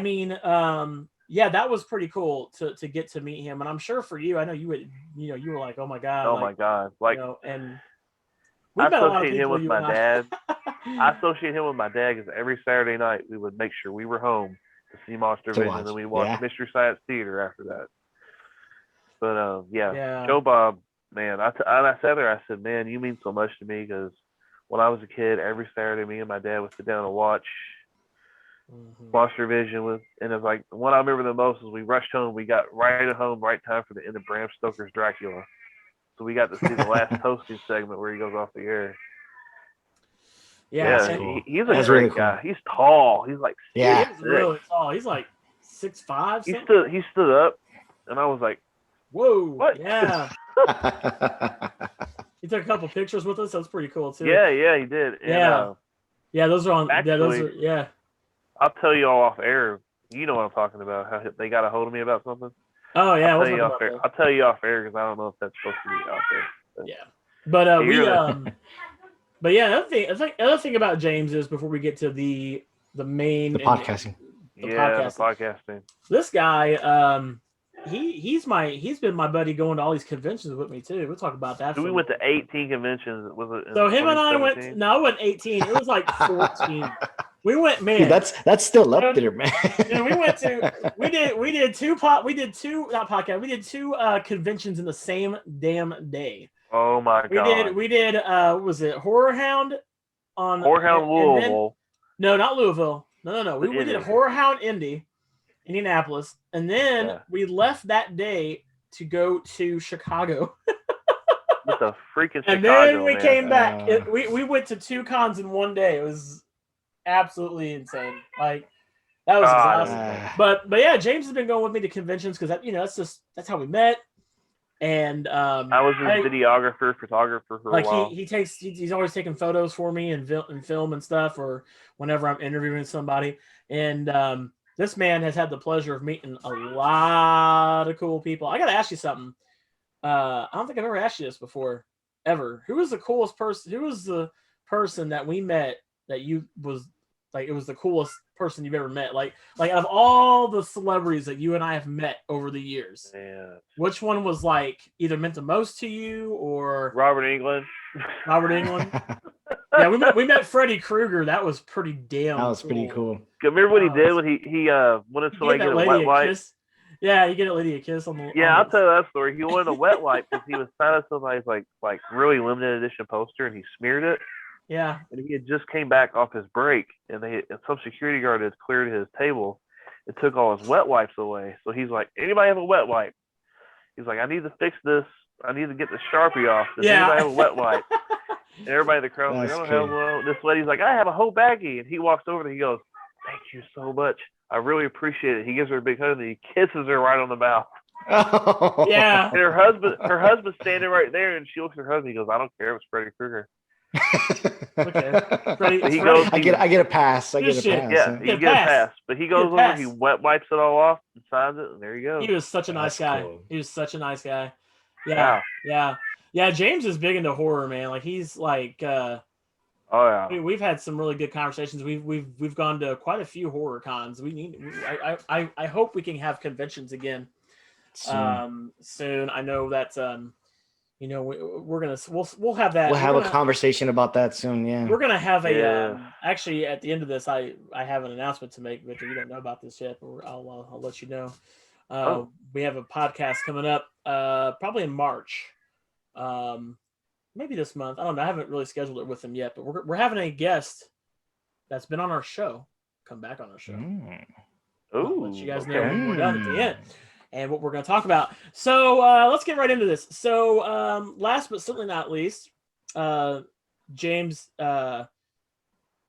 mean, that was pretty cool to get to meet him. And I'm sure for you, I know you would, you were like, oh my God. My God. Like, and I associate him with my dad. I associate him with my dad because every Saturday night we would make sure we were home to see Monster Vision, and then we watched Mystery Science Theater after that. But Joe Bob, man, I sat there. I said, man, you mean so much to me because when I was a kid, every Saturday me and my dad would sit down and watch Monster Vision and it's like the one I remember the most is we rushed home. We got right at home, right time for the end of Bram Stoker's Dracula. So we got to see the last hosting segment where he goes off the air. Yeah, cool. He's a great guy. He's tall. He's like he's really tall. He's like 6'5"? He stood up, and I was like, "Whoa, what?" Yeah. He took a couple pictures with us. That was pretty cool too. Yeah, he did. And, yeah, those are on. actually, yeah. I'll tell you all off air. You know what I'm talking about? How they got a hold of me about something. Oh yeah, I'll tell you off air. I'll tell you off air because I don't know if that's supposed to be out there. But, yeah, but but yeah, another thing about James is before we get to the main podcasting. The podcasting. This guy, he's been my buddy going to all these conventions with me too. We'll talk about that. So we went to 18 conventions. Was it? So him and I went. No, I went 18. It was like 14. We went, man. Dude, that's still up there, man. We did two conventions in the same damn day. Oh my god. We did was it Horror Hound on Horror Hound Louisville? No, not Louisville. No. We did Horror Hound Indianapolis, and then we left that day to go to Chicago. What the freaking Chicago? And then we came back. We went to 2 cons in one day. It was absolutely insane. Like that was exhausting. But yeah, James has been going with me to conventions because that's how we met. And I was his videographer, photographer for a while. He's always taking photos for me and film and stuff, or whenever I'm interviewing somebody. And this man has had the pleasure of meeting a lot of cool people. I got to ask you something. I don't think I've ever asked you this before, ever. Who was the coolest person? Who was the person that we met that you was like? It was the coolest person you've ever met. Like out of all the celebrities that you and I have met over the years, which one was like either meant the most to you or Robert Englund? Yeah, we met Freddy Krueger. That was pretty damn. That was pretty cool. Remember what he did when he wanted to like get a wet wipe? Yeah, you get a lady a kiss on the. Yeah, I'll tell you that story. He wanted a wet wipe because he was signed up somebody's like really limited edition poster, and he smeared it. Yeah. And he had just came back off his break, and some security guard had cleared his table and took all his wet wipes away. So he's like, "Anybody have a wet wipe?" He's like, "I need to fix this. I need to get the Sharpie off. Does anybody have a wet wipe?" And everybody in the crowd was like, "I don't have one." This lady's like, "I have a whole baggie," and he walks over and he goes, "Thank you so much. I really appreciate it." He gives her a big hug and he kisses her right on the mouth. Oh. Yeah. And her husband's standing right there, and she looks at her husband. He goes, "I don't care if it's Freddy Krueger." Okay. He goes, I get a pass. Yeah, you get a pass. But he goes over, he wet wipes it all off and signs it, and there you go. He was such a nice guy. Cool. He was such a nice guy. Yeah. James is big into horror, man. Like he's like we've had some really good conversations. We've gone to quite a few horror cons. I hope we can have conventions again soon. I know that we'll have that. We'll have a conversation about that soon. Yeah, we're gonna have actually at the end of this, I have an announcement to make, Victor. You don't know about this yet, but I'll let you know. We have a podcast coming up probably in March. Maybe this month. I don't know. I haven't really scheduled it with him yet, but we're having a guest that's been on our show come back on our show. I'll let you guys know when we're done at the end and what we're going to talk about. So let's get right into this. So last but certainly not least, James,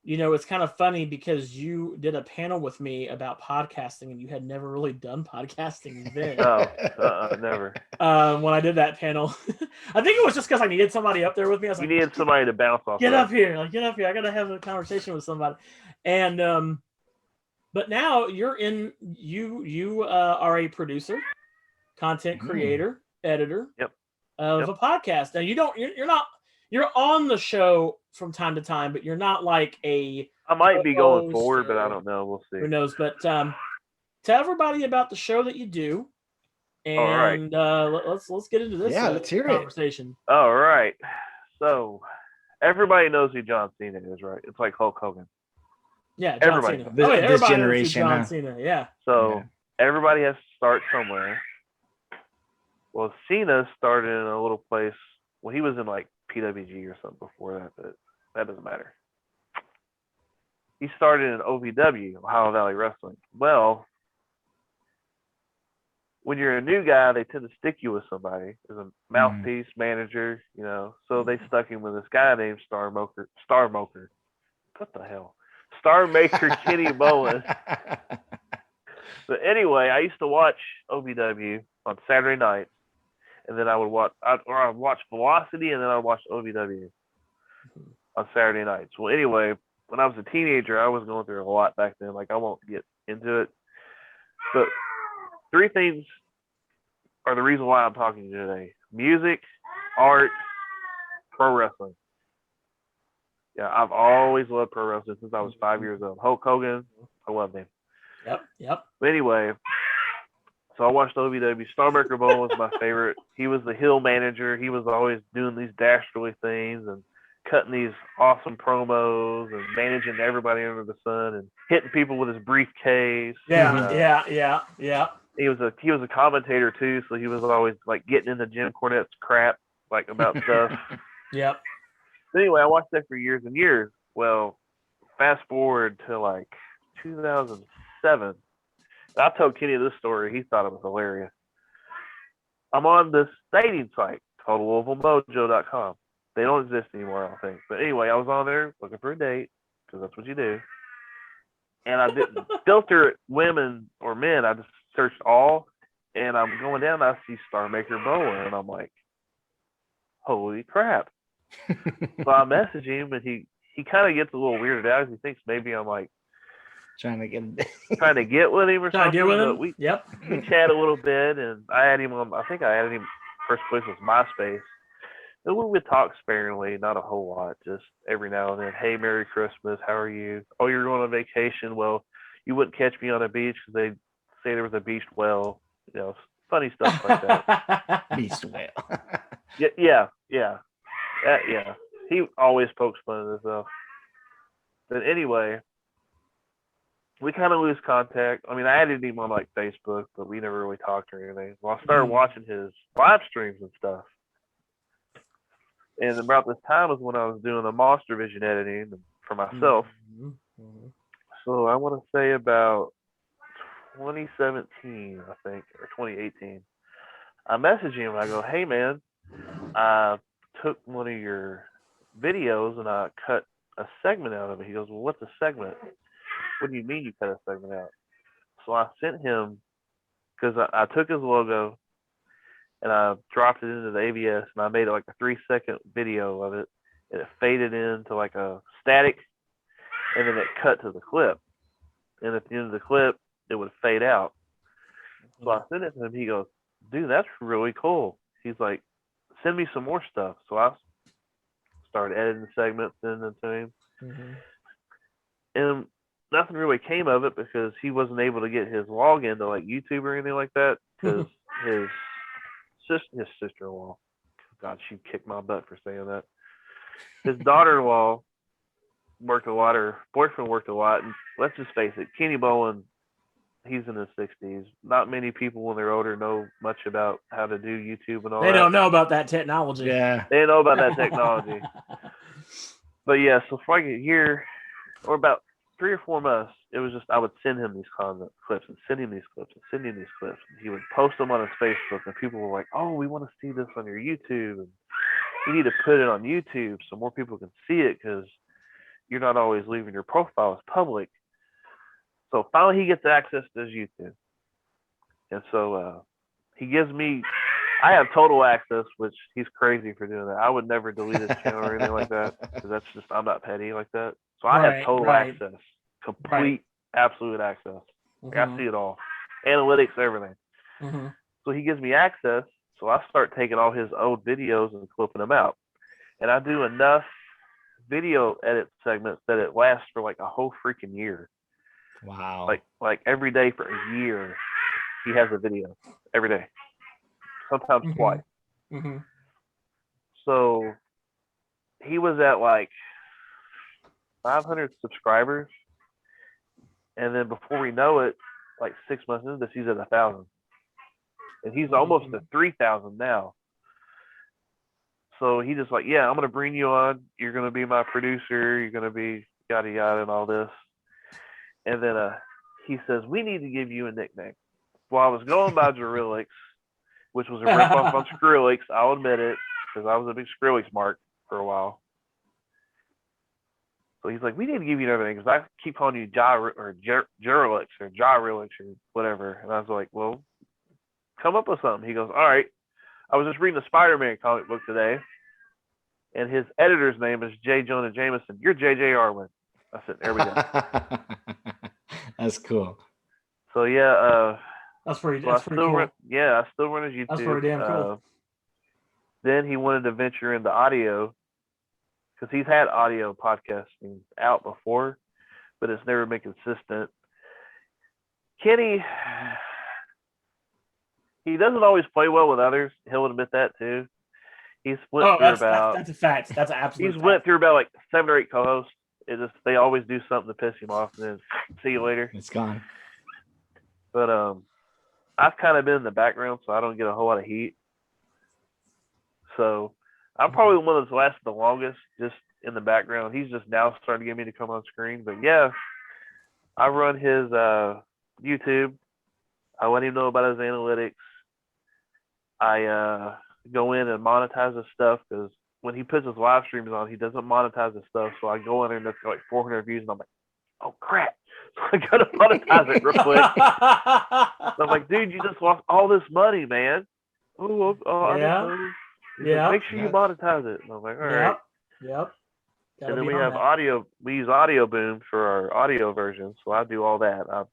it's kind of funny because you did a panel with me about podcasting and you had never really done podcasting then. Never. When I did that panel, I think it was just because I needed somebody up there with me. I was needed somebody to bounce off. Get up here. I got to have a conversation with somebody. And, but now you are a producer, content creator, editor of a podcast. Now you're on the show from time to time, but you're not like I might be going forward, but I don't know. We'll see. Who knows? But tell everybody about the show that you do, and let's get into this. Let's hear conversation. All right. So everybody knows who John Cena is, right? It's like Hulk Hogan. Yeah, John Cena. This generation, John Cena. Yeah. So everybody has to start somewhere. Well, Cena started in a little place. Well, he was in like PWG or something before that, but that doesn't matter. He started in OVW, Ohio Valley Wrestling. Well, when you're a new guy, they tend to stick you with somebody as a mouthpiece, manager, So they stuck him with this guy named Star Maker. What the hell? Star Maker Kenny Bowen. But anyway, I used to watch OVW on Saturday nights, and then I would watch Velocity, and then I would watch OVW on Saturday nights. Well, anyway, when I was a teenager, I was going through a lot back then. Like, I won't get into it, but 3 things are the reason why I'm talking to you today: music, art, pro wrestling. Yeah, I've always loved pro wrestling since I was 5 years old. Hulk Hogan, I loved him. Yep. But anyway, so I watched OVW. Starmaker Bowl was my favorite. He was the heel manager. He was always doing these dastardly things and cutting these awesome promos and managing everybody under the sun and hitting people with his briefcase. Yeah. He was a commentator too, so he was always like getting into Jim Cornette's crap, like about stuff. Yep. Anyway, I watched that for years and years. Well, fast forward to like 2007. I told Kenny this story. He thought it was hilarious. I'm on this dating site called LouisvilleMojo.com. They don't exist anymore, I don't think. But anyway, I was on there looking for a date because that's what you do. And I didn't filter women or men. I just searched all. And I'm going down and I see Star Maker Bowen. And I'm like, holy crap. So I message him and he kind of gets a little weirded out. He thinks maybe I'm like trying to get with him or something. Get with him? We chat a little bit and I had him on, I think I added him, first place was MySpace. And we would talk sparingly, not a whole lot, just every now and then. Hey, Merry Christmas, how are you? Oh, you're going on vacation? Well, you wouldn't catch me on a beach because they say there was a beach well. You know, funny stuff like that. Beast whale. Yeah. He always pokes fun at himself. But anyway, we kind of lose contact. I mean, I added him on like Facebook, but we never really talked or anything. Well, I started watching his live streams and stuff. And about this time was when I was doing the Monster Vision editing for myself. So I want to say about 2017, I think, or 2018. I messaged him and I go, hey man, I took one of your videos and I cut a segment out of it. He goes, well, what's a segment? What do you mean you cut a segment out? So I sent him, because I took his logo and I dropped it into the AVS and I made it like a 3-second video of it. And it faded into like a static and then it cut to the clip. And at the end of the clip, it would fade out. So I sent it to him. He goes, dude, that's really cool. He's like, send me some more stuff. So I started editing segments, sending them to him. And nothing really came of it because he wasn't able to get his login to like YouTube or anything like that because his sister-in-law, God, she kicked my butt for saying that. His daughter-in-law worked a lot, her boyfriend worked a lot, and let's just face it, Kenny Bowen, he's in his 60s. Not many people when they're older know much about how to do YouTube and all that. They don't know about that technology. Yeah. They know about that technology. But yeah, so for like a year or about 3 or 4 months, it was just I would send him these content clips and send him these clips and send him these clips. And he would post them on his Facebook, and people were like, "Oh, we want to see this on your YouTube, and you need to put it on YouTube so more people can see it because you're not always leaving your profile as public." So finally, he gets access to his YouTube, and so he gives me. I have total access, which he's crazy for doing that. I would never delete his channel or anything like that because that's just I'm not petty like that. So I have total access. Complete, absolute access. Like, I see it all. Analytics, everything. So he gives me access. So I start taking all his old videos and clipping them out. And I do enough video edit segments that it lasts for like a whole freaking year. Wow. Like every day for a year, he has a video. Every day. Sometimes twice. So he was at like 500 subscribers. And then before we know it, like 6 months into this, he's at 1,000. And he's almost at 3,000 now. So he just like, yeah, I'm going to bring you on. You're going to be my producer. You're going to be yada yada and all this. And then he says, we need to give you a nickname. Well, I was going by Drillix, which was a ripoff on Skrillex. I'll admit it, because I was a big Skrillex mark for a while. So he's like, we need to give you another name because I keep calling you Jurelix or Jyrelix or whatever. And I was like, well, come up with something. He goes, all right. I was just reading the Spider-Man comic book today, and his editor's name is J. Jonah Jameson. You're J.J. Arwen. I said, there we go. That's cool. So yeah, that's pretty cool. I still run his YouTube. That's pretty damn cool. Then he wanted to venture into audio because he's had audio podcasting out before, but it's never been consistent. Kenny, he doesn't always play well with others. He'll admit that too. He's went through that's a fact. That's an absolute He's fact. went through about like 7 or 8 co-hosts. They always do something to piss him off, and then see you later. It's gone. But I've kind of been in the background, so I don't get a whole lot of heat. So I'm probably the one that's lasted the longest, just in the background. He's just now starting to get me to come on screen. But yeah, I run his YouTube. I let him know about his analytics. I go in and monetize his stuff because when he puts his live streams on, he doesn't monetize his stuff. So I go in there and that's got like 400 views, and I'm like, oh crap! So I gotta monetize it real quick. So I'm like, dude, you just lost all this money, man. Yeah. Make sure you monetize it. And I'm like, all right. Yep. And then we have audio. We use Audio Boom for our audio version, so I do all that. I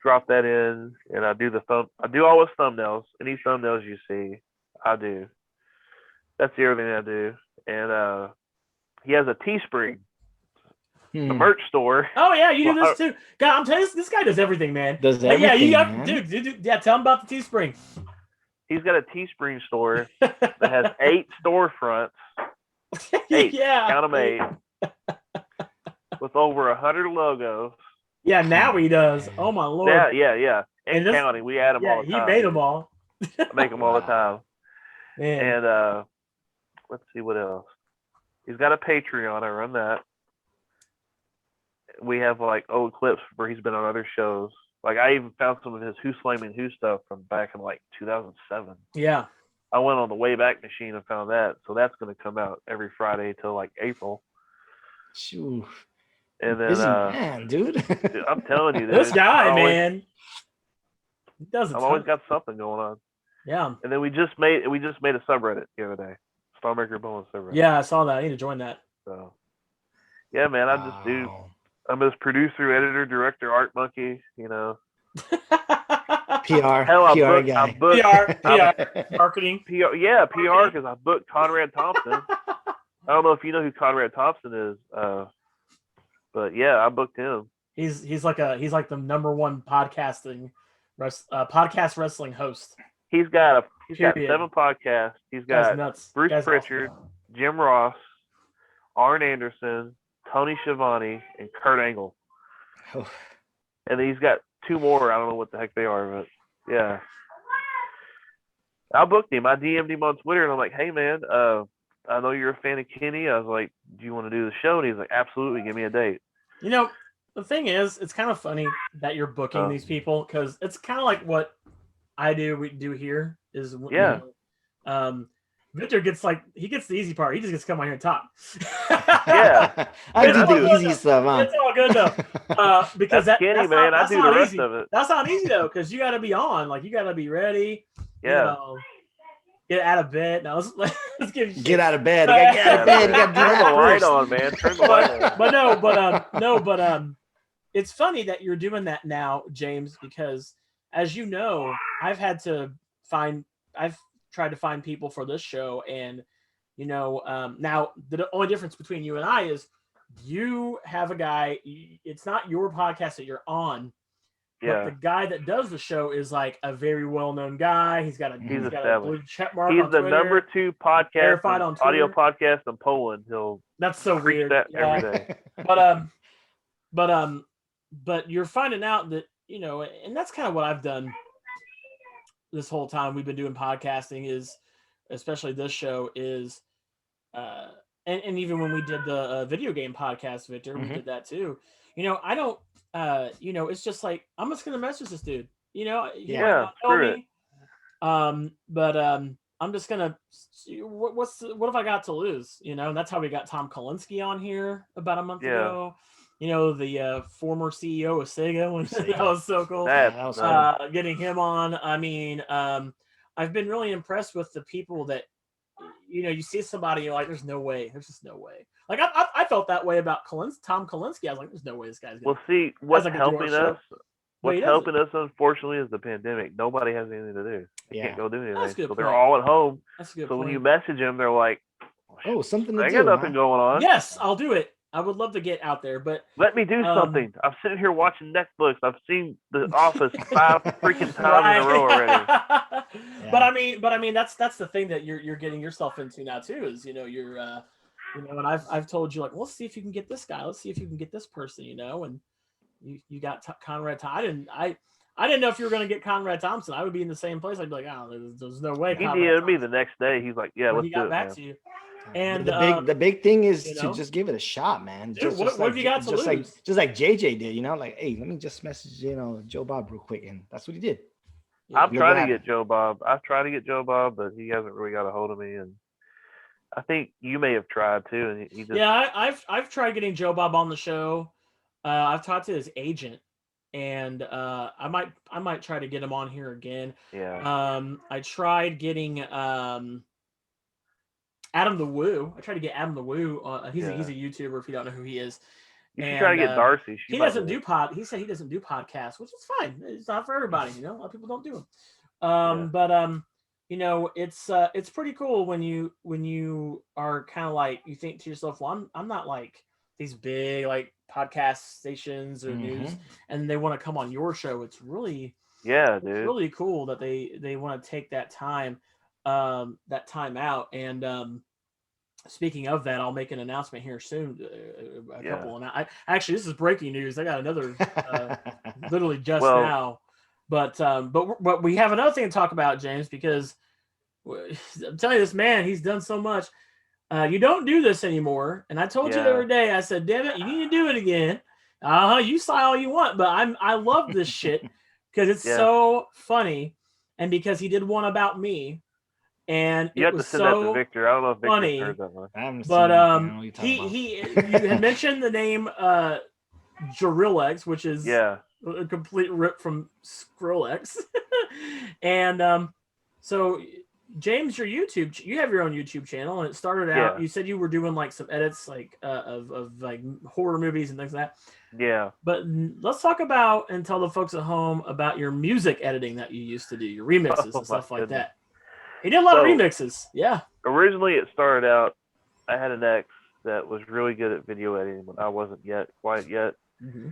drop that in, and I do I do all his thumbnails. Any thumbnails you see, I do. That's the other thing I do. And he has a Teespring, a merch store. Oh yeah, you do this too. God, I'm telling you, this guy does everything, man. Does everything, dude. Yeah, tell him about the Teespring. He's got a Teespring store that has 8 storefronts. 8, yeah, count them 8, with over 100 logos. Yeah, now he does. Oh my lord. Yeah. And counting, we add them all the time. He made them all. I make them all the time. Man. And let's see what else. He's got a Patreon. I run that. We have like old clips where he's been on other shows. Like I even found some of his Who's Flaming Who stuff from back in like 2007. Yeah. I went on the Wayback Machine and found that. So that's going to come out every Friday till like April. Shoot. And then, busy man, dude. I'm telling you, this guy, man, he does. I've always got something going on. Yeah. And then we just made a subreddit the other day, Starmaker Bonus subreddit. Yeah, I saw that. I need to join that. So, yeah, man, I just do. I'm his producer, editor, director, art monkey. You know. PR. Hell, PR guy. PR, marketing. PR, yeah, PR, because I booked Conrad Thompson. I don't know if you know who Conrad Thompson is, but yeah, I booked him. He's like the #1 podcast wrestling host. He's got 7 podcasts. He's got Bruce Pritchard, awesome. Jim Ross, Arn Anderson, Tony Schiavone, and Kurt Angle. Oh. And then he's got 2 more. I don't know what the heck they are, but yeah. I booked him. I DM'd him on Twitter, and I'm like, hey, man, I know you're a fan of Kenny. I was like, do you want to do the show? And he's like, absolutely. Give me a date. You know, the thing is, it's kind of funny that you're booking these people because it's kind of like what we do here is, yeah. Victor gets he gets the easy part. He just gets to come on here and talk. Yeah. I do the easy stuff, huh? It's all good though. Because that's Kenny, man. I do the rest easy. of it. That's not easy though, because you got to be on. Like you got to be ready. Yeah. Get out of bed. Now let's get out of bed. Get out of bed. You got to turn the light on, man. Turn the light on. But it's funny that you're doing that now, James, because as you know, I've tried to find people for this show, and now the only difference between you and I is you have a guy. It's not your podcast that you're on. Yeah. But the guy that does the show is like a very well-known guy. He's got a blue check mark. He's on the Twitter, #2 podcast, audio podcast in Poland. That's so weird. That every day. But you're finding out that and that's kind of what I've done this whole time we've been doing podcasting, is especially this show is and even when we did the video game podcast, Victor, we did that too. I don't it's just like I'm just gonna message this dude. Yeah, screw it. I'm just gonna. What have I got to lose? You know, and that's how we got Tom Kalinske on here about a month ago. You know, the former CEO of Sega. That was so cool. Getting him on. I mean, I've been really impressed with the people that, you know, you see somebody, you're like, there's no way. There's just no way. Like I felt that way about Tom Kalinske. I was like, there's no way this guy's gonna. Well, see, what's helping us. What's helping us, unfortunately, is the pandemic. Nobody has anything to do. They can't go do anything. So they're all at home. That's a good point. When you message them, they're like, "Oh, something to do. I got nothing going on." Yes, I'll do it. I would love to get out there, but let me do something. I'm sitting here watching Netflix. I've seen The Office 5 freaking times in a row already. But I mean, that's the thing that you're getting yourself into now too. Is, you know, you're you know, and I've told you, like, well, let's see if you can get this guy. Let's see if you can get this person. You know, and you got Conrad. I didn't know if you were going to get Conrad Thompson. I would be in the same place. I'd be like, oh, there's no way. He DM'd me the next day. He's like, yeah, let's do it. He got back to you. And the big thing is to just give it a shot, man. Dude, what have you got to lose? Just like JJ did, you know, like, hey, let me just message, you know, Joe Bob real quick, and that's what he did. I'm trying to get Joe Bob. I've tried to get Joe Bob, but he hasn't really got a hold of me, and I think you may have tried too. And he just... Yeah, I've tried getting Joe Bob on the show. I've talked to his agent, and I might try to get him on here again. Yeah. I tried getting Adam the Woo. I tried to get Adam the Woo. He's a YouTuber. If you don't know who he is, you should try to get Darcy. He doesn't do He said he doesn't do podcasts, which is fine. It's not for everybody. You know, a lot of people don't do them. But you know, it's pretty cool when you are kind of like, you think to yourself, well, I'm not like these big like podcast stations or news, and they want to come on your show. It's really dude. It's really cool that they want to take that time out. And speaking of that, I'll make an announcement here soon. Couple, and actually, this is breaking news. I got another literally just now. But we have another thing to talk about, James, because I'm telling you, this man, he's done so much. You don't do this anymore, and I told you the other day. I said, "Damn it, you need to do it again." You sigh all you want, but I love this shit because it's so funny, and because he did one about me. And you have to send that to Victor. I don't know if Victor's heard that one. But you had mentioned the name Gorillex, which is a complete rip from Skrillex. And so James, you have your own YouTube channel, and it started out. You said you were doing like some edits, like of like horror movies and things like that. Yeah. But let's talk about and tell the folks at home about your music editing that you used to do, your remixes and stuff like that. He did a lot of remixes. Yeah. Originally, it started out, I had an ex that was really good at video editing when I wasn't quite yet. Mm-hmm.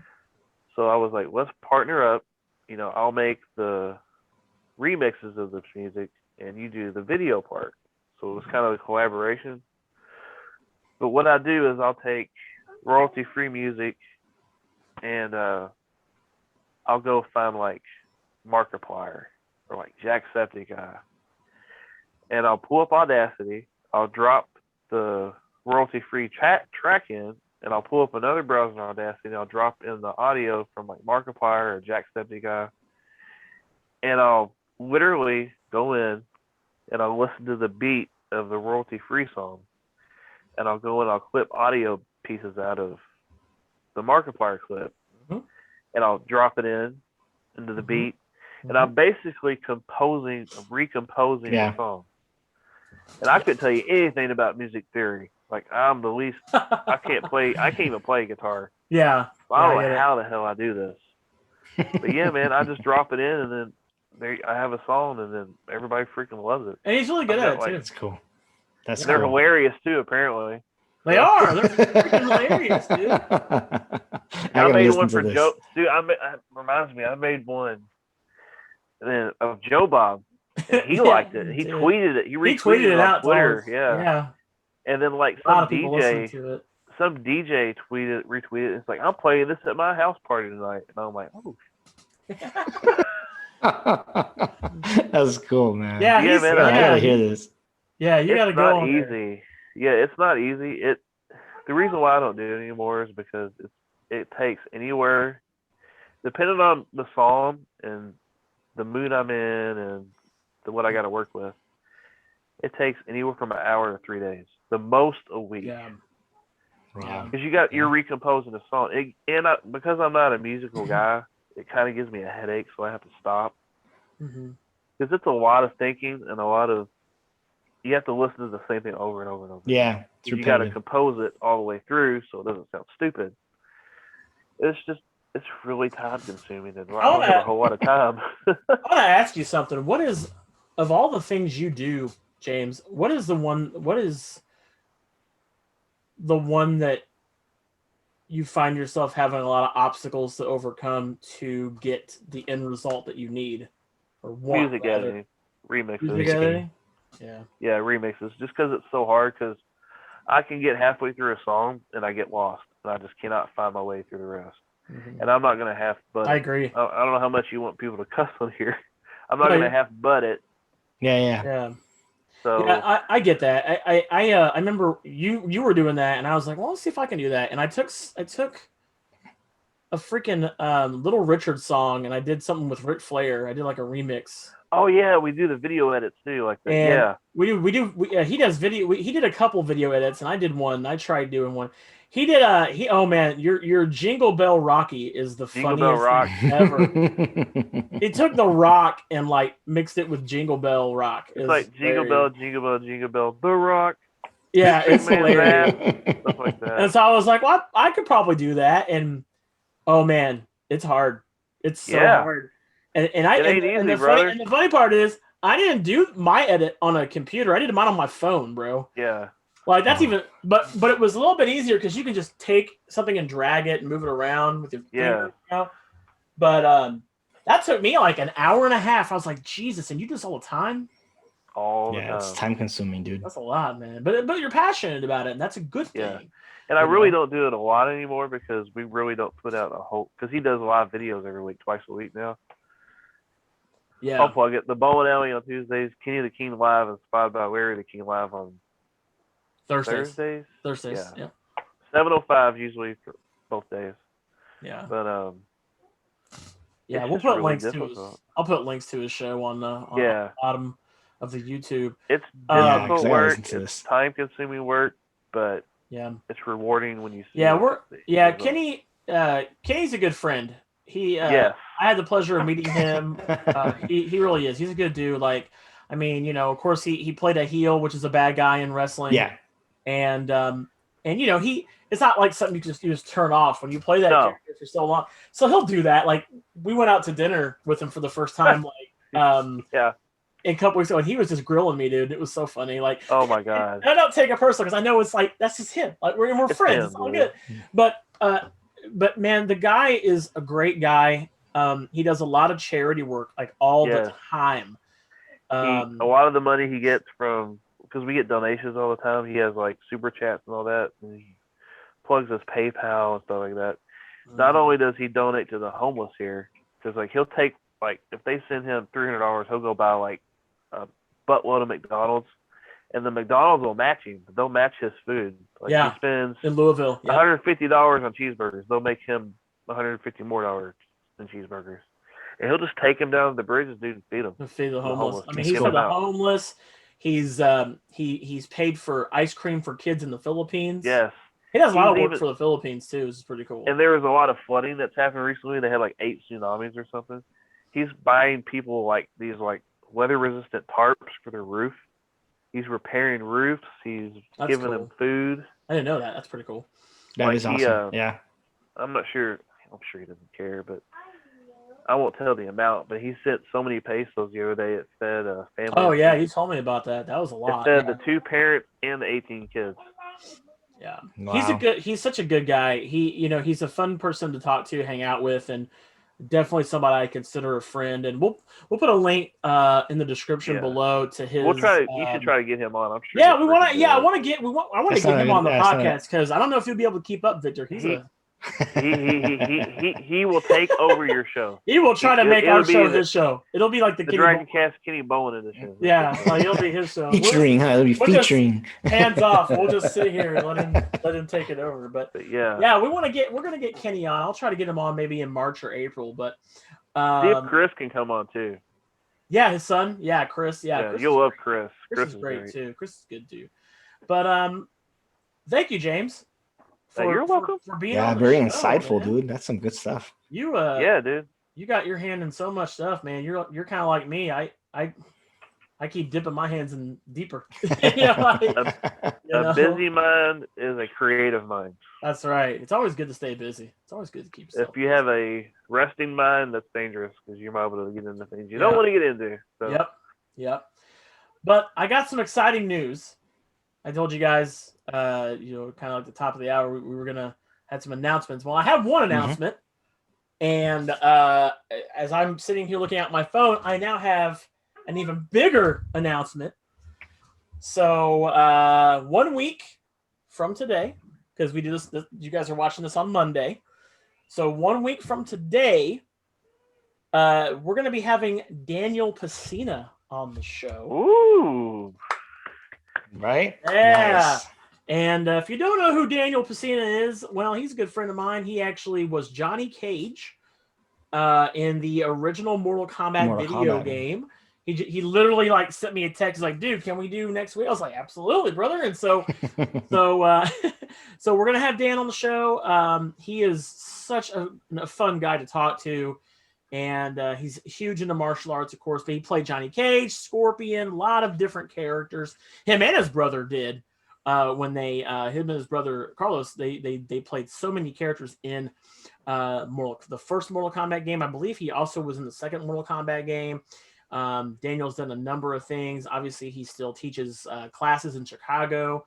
So I was like, let's partner up. You know, I'll make the remixes of this music, and you do the video part. So it was kind of a collaboration. But what I do is I'll take royalty-free music, and I'll go find like Markiplier or like Jacksepticeye. And I'll pull up Audacity, I'll drop the royalty-free track in, and I'll pull up another browser in Audacity, and I'll drop in the audio from like Markiplier or Jacksepticeye. And I'll literally go in, and I'll listen to the beat of the royalty-free song. And I'll go in, I'll clip audio pieces out of the Markiplier clip. Mm-hmm. And I'll drop it into the beat. And I'm basically recomposing the song. And I couldn't tell you anything about music theory. Like, I'm the least, I can't even play guitar. Yeah. So I don't know how the hell I do this. But yeah, man, I just drop it in, and then I have a song, and then everybody freaking loves it. And he's really good at it, too. That's cool. They're hilarious, too, apparently. They are. They're freaking hilarious, dude. I made one for Joe. Dude, reminds me, I made one of Joe Bob. And he liked it. He tweeted it. He retweeted it on Twitter. Yeah. And then like some DJ retweeted it. It's like, I'm playing this at my house party tonight. And I'm like, oh. That's cool, man. Yeah, man. I gotta hear this. Yeah, you gotta go. It's not easy. Yeah, it's not easy. The reason why I don't do it anymore is because it takes anywhere, depending on the song and the mood I'm in and what I got to work with. it takes anywhere from an hour to 3 days, the most a week. Yeah. Because you're recomposing a song, because I'm not a musical guy, it kind of gives me a headache, so I have to stop. Because it's a lot of thinking and a lot of you have to listen to the same thing over and over and over. Yeah, you got to compose it all the way through so it doesn't sound stupid. It's really time consuming, and I don't have a whole lot of time. I want to ask you something. What is, of all the things you do, James, what is the one that you find yourself having a lot of obstacles to overcome to get the end result that you need or want? Music editing, remixes. Music editing? Yeah, remixes. Just because it's so hard, because I can get halfway through a song and I get lost, and I just cannot find my way through the rest. And I'm not gonna but I agree. I don't know how much you want people to cuss on here. I'm not gonna but it. Yeah. So yeah, I get that. I remember you were doing that, and I was like, well, let's see if I can do that. And I took a freaking Little Richard song, and I did something with Ric Flair. I did like a remix. Oh yeah, we do the video edits too, like that. And he does video. He did a couple video edits, and I did one. I tried doing one. He did oh man, your Jingle Bell Rocky is the funniest thing ever. He took the rock and like mixed it with Jingle Bell Rock. It's like Jingle Bell, Jingle Bell, Jingle Bell, the rock. Yeah, it's hilarious. Stuff like that. And so I was like, well, I could probably do that. And oh man, it's hard. It's so hard. And the funny part is I didn't do my edit on a computer. I did mine on my phone, bro. Yeah. Like that's even, but it was a little bit easier because you can just take something and drag it and move it around with your finger, you know? But that took me like an hour and a half. I was like, Jesus, and you do this all the time? All the time. It's time consuming, dude. That's a lot, man. But you're passionate about it, and that's a good thing. Yeah. And I really don't do it a lot anymore because we really don't put out a whole, because he does live videos every week, twice a week now. Yeah. I'll plug it. The Bowling Alley on Tuesdays, Kenny the King Live, inspired by Larry the King Live on Thursdays. Yeah. 7:05 usually for both days. Yeah. But yeah, we'll put links to his. I'll put links to his show on the bottom of the YouTube. It's difficult work. It's time-consuming work, but it's rewarding when you see. Kenny's a good friend. I had the pleasure of meeting him. He really is. He's a good dude. Like, I mean, you know, of course he played a heel, which is a bad guy in wrestling. Yeah. And you know, it's not like something you just turn off when you play that character for so long. So he'll do that. Like, we went out to dinner with him for the first time, a couple weeks ago, and he was just grilling me, dude. It was so funny. Like, oh my god. And I don't take it personal because I know it's like that's just him. Like we're friends. It's all good. But man, the guy is a great guy. He does a lot of charity work, like all the time. A lot of the money he gets from, because we get donations all the time, he has like super chats and all that, and he plugs his PayPal and stuff like that. Not only does he donate to the homeless here, because like he'll take, like, if they send him $300, he'll go buy like a buttload of McDonald's, and the McDonald's will match him. They'll match his food. Like he spends in Louisville $150 on cheeseburgers. They'll make him $150 more in cheeseburgers. And he'll just take him down to the bridges, dude, and feed them. Feed the homeless. I mean, he's for the homeless. He's paid for ice cream for kids in the Philippines. Yes. He does a lot of work for the Philippines too, which is pretty cool. And there was a lot of flooding that's happened recently. They had like 8 tsunamis or something. He's buying people like these like weather resistant tarps for their roof. He's repairing roofs. He's giving them food. I didn't know that. That's pretty cool. That is awesome. Yeah. I'm not sure. I'm sure he doesn't care, but I won't tell the amount. But he sent so many pesos the other day. It fed a family. Oh yeah, he told me about that. That was a lot. It fed the 2 parents and the 18 kids. Yeah, wow. He's such a good guy. He's a fun person to talk to, hang out with, and definitely somebody I consider a friend. And we'll put a link in the description below to his. We'll try. You should try to get him on. I'm sure. Yeah, we want to. Yeah, I want to get him on the podcast because I don't know if he'll be able to keep up, Victor. He will take over your show. He will try to make our show his show. It'll be like the Dragoncast Kenny Bowen edition. Yeah, it'll be his show. Featuring, it'll be featuring. Hands off. We'll just sit here and let him take it over. But yeah, we're gonna get Kenny on. I'll try to get him on maybe in March or April. But see if Chris can come on too. Yeah, his son. Yeah, Chris. Yeah, Chris you'll love Chris. Chris is great too. Chris is good too. But thank you, James. You're welcome. For being yeah, on the very show, insightful, man. dude. That's some good stuff. You yeah, dude. You got your hand in so much stuff, man. You're kind of like me. I keep dipping my hands in deeper. A busy mind is a creative mind. That's right. It's always good to stay busy. It's always good to keep yourself If you have a resting mind, that's dangerous because you're liable to get into things you don't want to get into. So. Yep. But I got some exciting news. I told you guys, kind of like the top of the hour, we were gonna have some announcements. Well, I have one announcement, and as I'm sitting here looking at my phone, I now have an even bigger announcement. So 1 week from today, because we do this, you guys are watching this on Monday. So 1 week from today, we're going to be having Daniel Pesina on the show. Ooh. Right? Yeah. Nice. And if you don't know who Daniel Pesina is, well, he's a good friend of mine. He actually was Johnny Cage in the original Mortal Kombat video game. He literally like sent me a text like, dude, can we do next week? I was like, absolutely, brother. And so we're gonna have Dan on the show. He is such a fun guy to talk to, and he's huge into martial arts, of course. But he played Johnny Cage, Scorpion, a lot of different characters. Him and his brother did when they him and his brother Carlos they played so many characters in the first Mortal Kombat game. I believe he also was in the second Mortal Kombat game. Daniel's done a number of things. Obviously, he still teaches classes in Chicago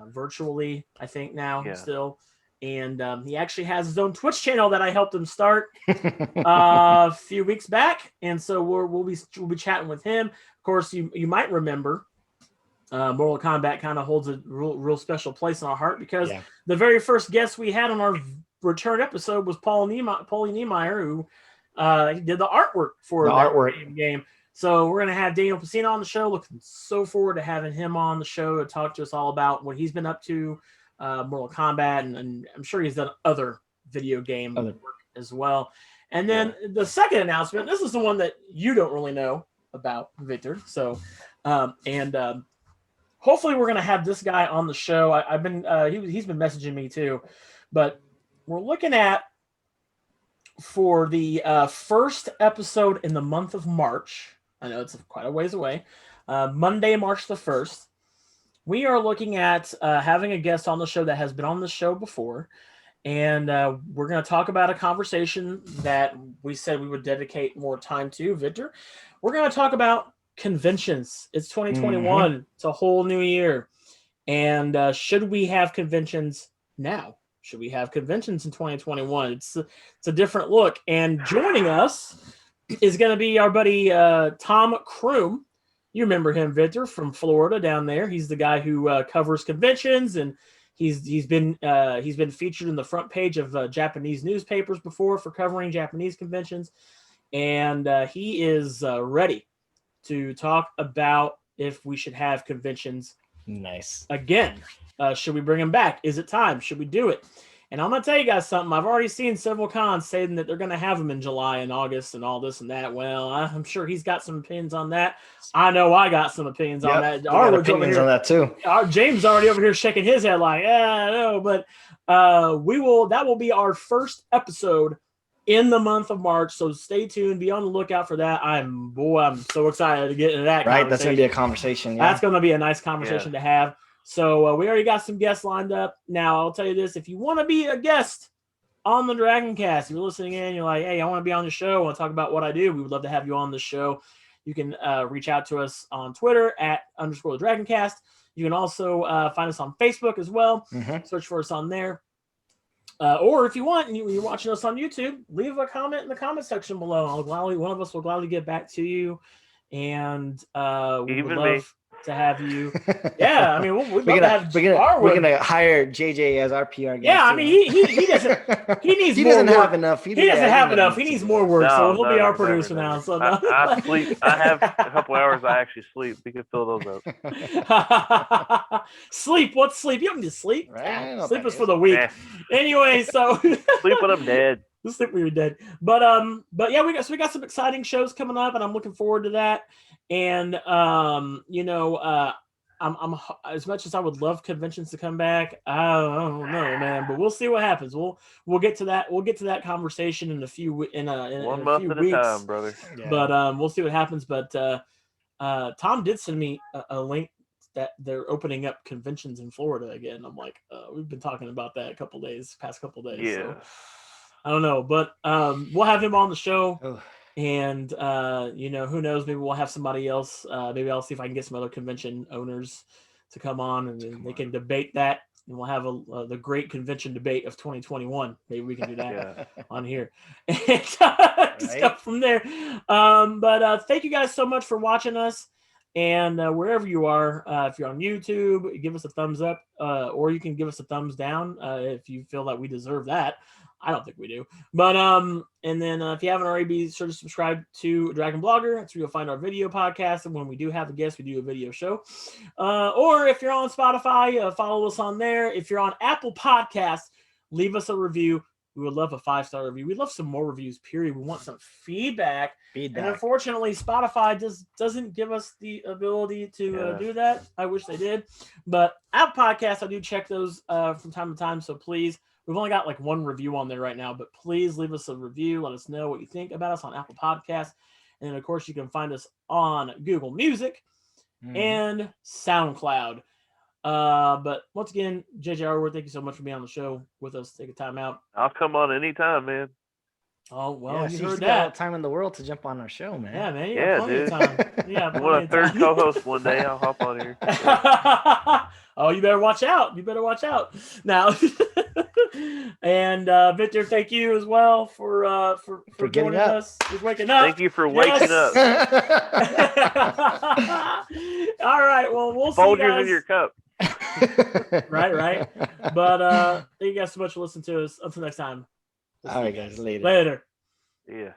virtually, I think now still. And he actually has his own Twitch channel that I helped him start a few weeks back. And so we'll be chatting with him. Of course, you might remember Mortal Kombat kind of holds a real special place in our heart because the very first guest we had on our return episode was Paulie Niemeyer, who he did the artwork for the game. So we're going to have Daniel Pesina on the show. Looking so forward to having him on the show to talk to us all about what he's been up to, Mortal Kombat, and I'm sure he's done other video game work as well. And then the second announcement, this is the one that you don't really know about, Victor. So, hopefully we're going to have this guy on the show. I've been he's been messaging me too, but we're looking at for the first episode in the month of March. I know it's quite a ways away. Monday, March the 1st. We are looking at having a guest on the show that has been on the show before. And we're going to talk about a conversation that we said we would dedicate more time to, Victor. We're going to talk about conventions. It's 2021. It's a whole new year. And should we have conventions now? Should we have conventions in 2021? It's a different look. And joining us is going to be our buddy Tom Kroom. You remember him, Victor, from Florida down there. He's the guy who covers conventions, and he's been featured in the front page of Japanese newspapers before for covering Japanese conventions. And he is ready to talk about if we should have conventions. Nice. Again. Should we bring him back? Is it time? Should we do it? And I'm going to tell you guys something. I've already seen several cons saying that they're going to have them in July and August and all this and that. Well, I'm sure he's got some opinions on that. I know I got some opinions on that. Arrwood's opinions on that too. James already over here shaking his head like, I know. But that will be our first episode in the month of March. So stay tuned. Be on the lookout for that. I'm so excited to get into that. Right. That's going to be a conversation. Yeah. That's going to be a nice conversation to have. So we already got some guests lined up. Now, I'll tell you this. If you want to be a guest on the Dragoncast, if you're listening in, you're like, hey, I want to be on the show. I want to talk about what I do. We would love to have you on the show. You can reach out to us on Twitter @_Dragoncast. You can also find us on Facebook as well. Search for us on there. Or if you want, and you're watching us on YouTube, leave a comment in the comment section below. One of us will gladly get back to you. And we would love to have you. Yeah, I mean, we're gonna hire JJ as our PR guy. Yeah, I mean, he doesn't. He needs. He doesn't have enough. He doesn't have enough. He needs more work, so he'll be our producer now. So I sleep. I have a couple hours. I actually sleep. We can fill those up. Sleep? What's sleep? You don't need to sleep. Right? Sleep is for the weak. Anyway, so sleep when I'm dead. Just think we were dead. But yeah, we got some exciting shows coming up, and I'm looking forward to that. And I'm as much as I would love conventions to come back, I don't know, man. But we'll see what happens. We'll get to that. We'll get to that conversation in a few One in a month few at a weeks, time, brother. Yeah. But we'll see what happens. But Tom did send me a link that they're opening up conventions in Florida again. I'm like, we've been talking about that past couple days. Yeah. So I don't know, but we'll have him on the show. Oh. And who knows? Maybe we'll have somebody else. Maybe I'll see if I can get some other convention owners to come on, and then they can debate that, and we'll have the great convention debate of 2021. Maybe we can do that on here, and just go from there. But thank you guys so much for watching us, and wherever you are, if you're on YouTube, give us a thumbs up, or you can give us a thumbs down if you feel that we deserve that. I don't think we do. But and then if you haven't already, be sure to subscribe to DragonBlogger. That's where you'll find our video podcast. And when we do have a guest, we do a video show. Or if you're on Spotify, follow us on there. If you're on Apple Podcasts, leave us a review. We would love a 5-star review. We'd love some more reviews, period. We want some feedback. And unfortunately, Spotify doesn't give us the ability to do that. I wish they did. But Apple Podcasts, I do check those from time to time. So please, we've only got like one review on there right now, but please leave us a review. Let us know what you think about us on Apple Podcasts. And then, of course, you can find us on Google Music and SoundCloud. But once again, JJ Arrwood, thank you so much for being on the show with us. Take a time out. I'll come on anytime, man. Oh, well, you heard got that. all the time in the world to jump on our show, man. Yeah, man. You got plenty of time. Yeah, I want a third co-host one day. I'll hop on here. Oh, you better watch out. You better watch out. Now, and Victor, thank you as well for joining us. For waking up. Thank you for waking up. All right. Well, we'll Folgers see you guys. in your cup. Right. But thank you guys so much for listening to us. Until next time. All right, guys. Later. Later. Yeah.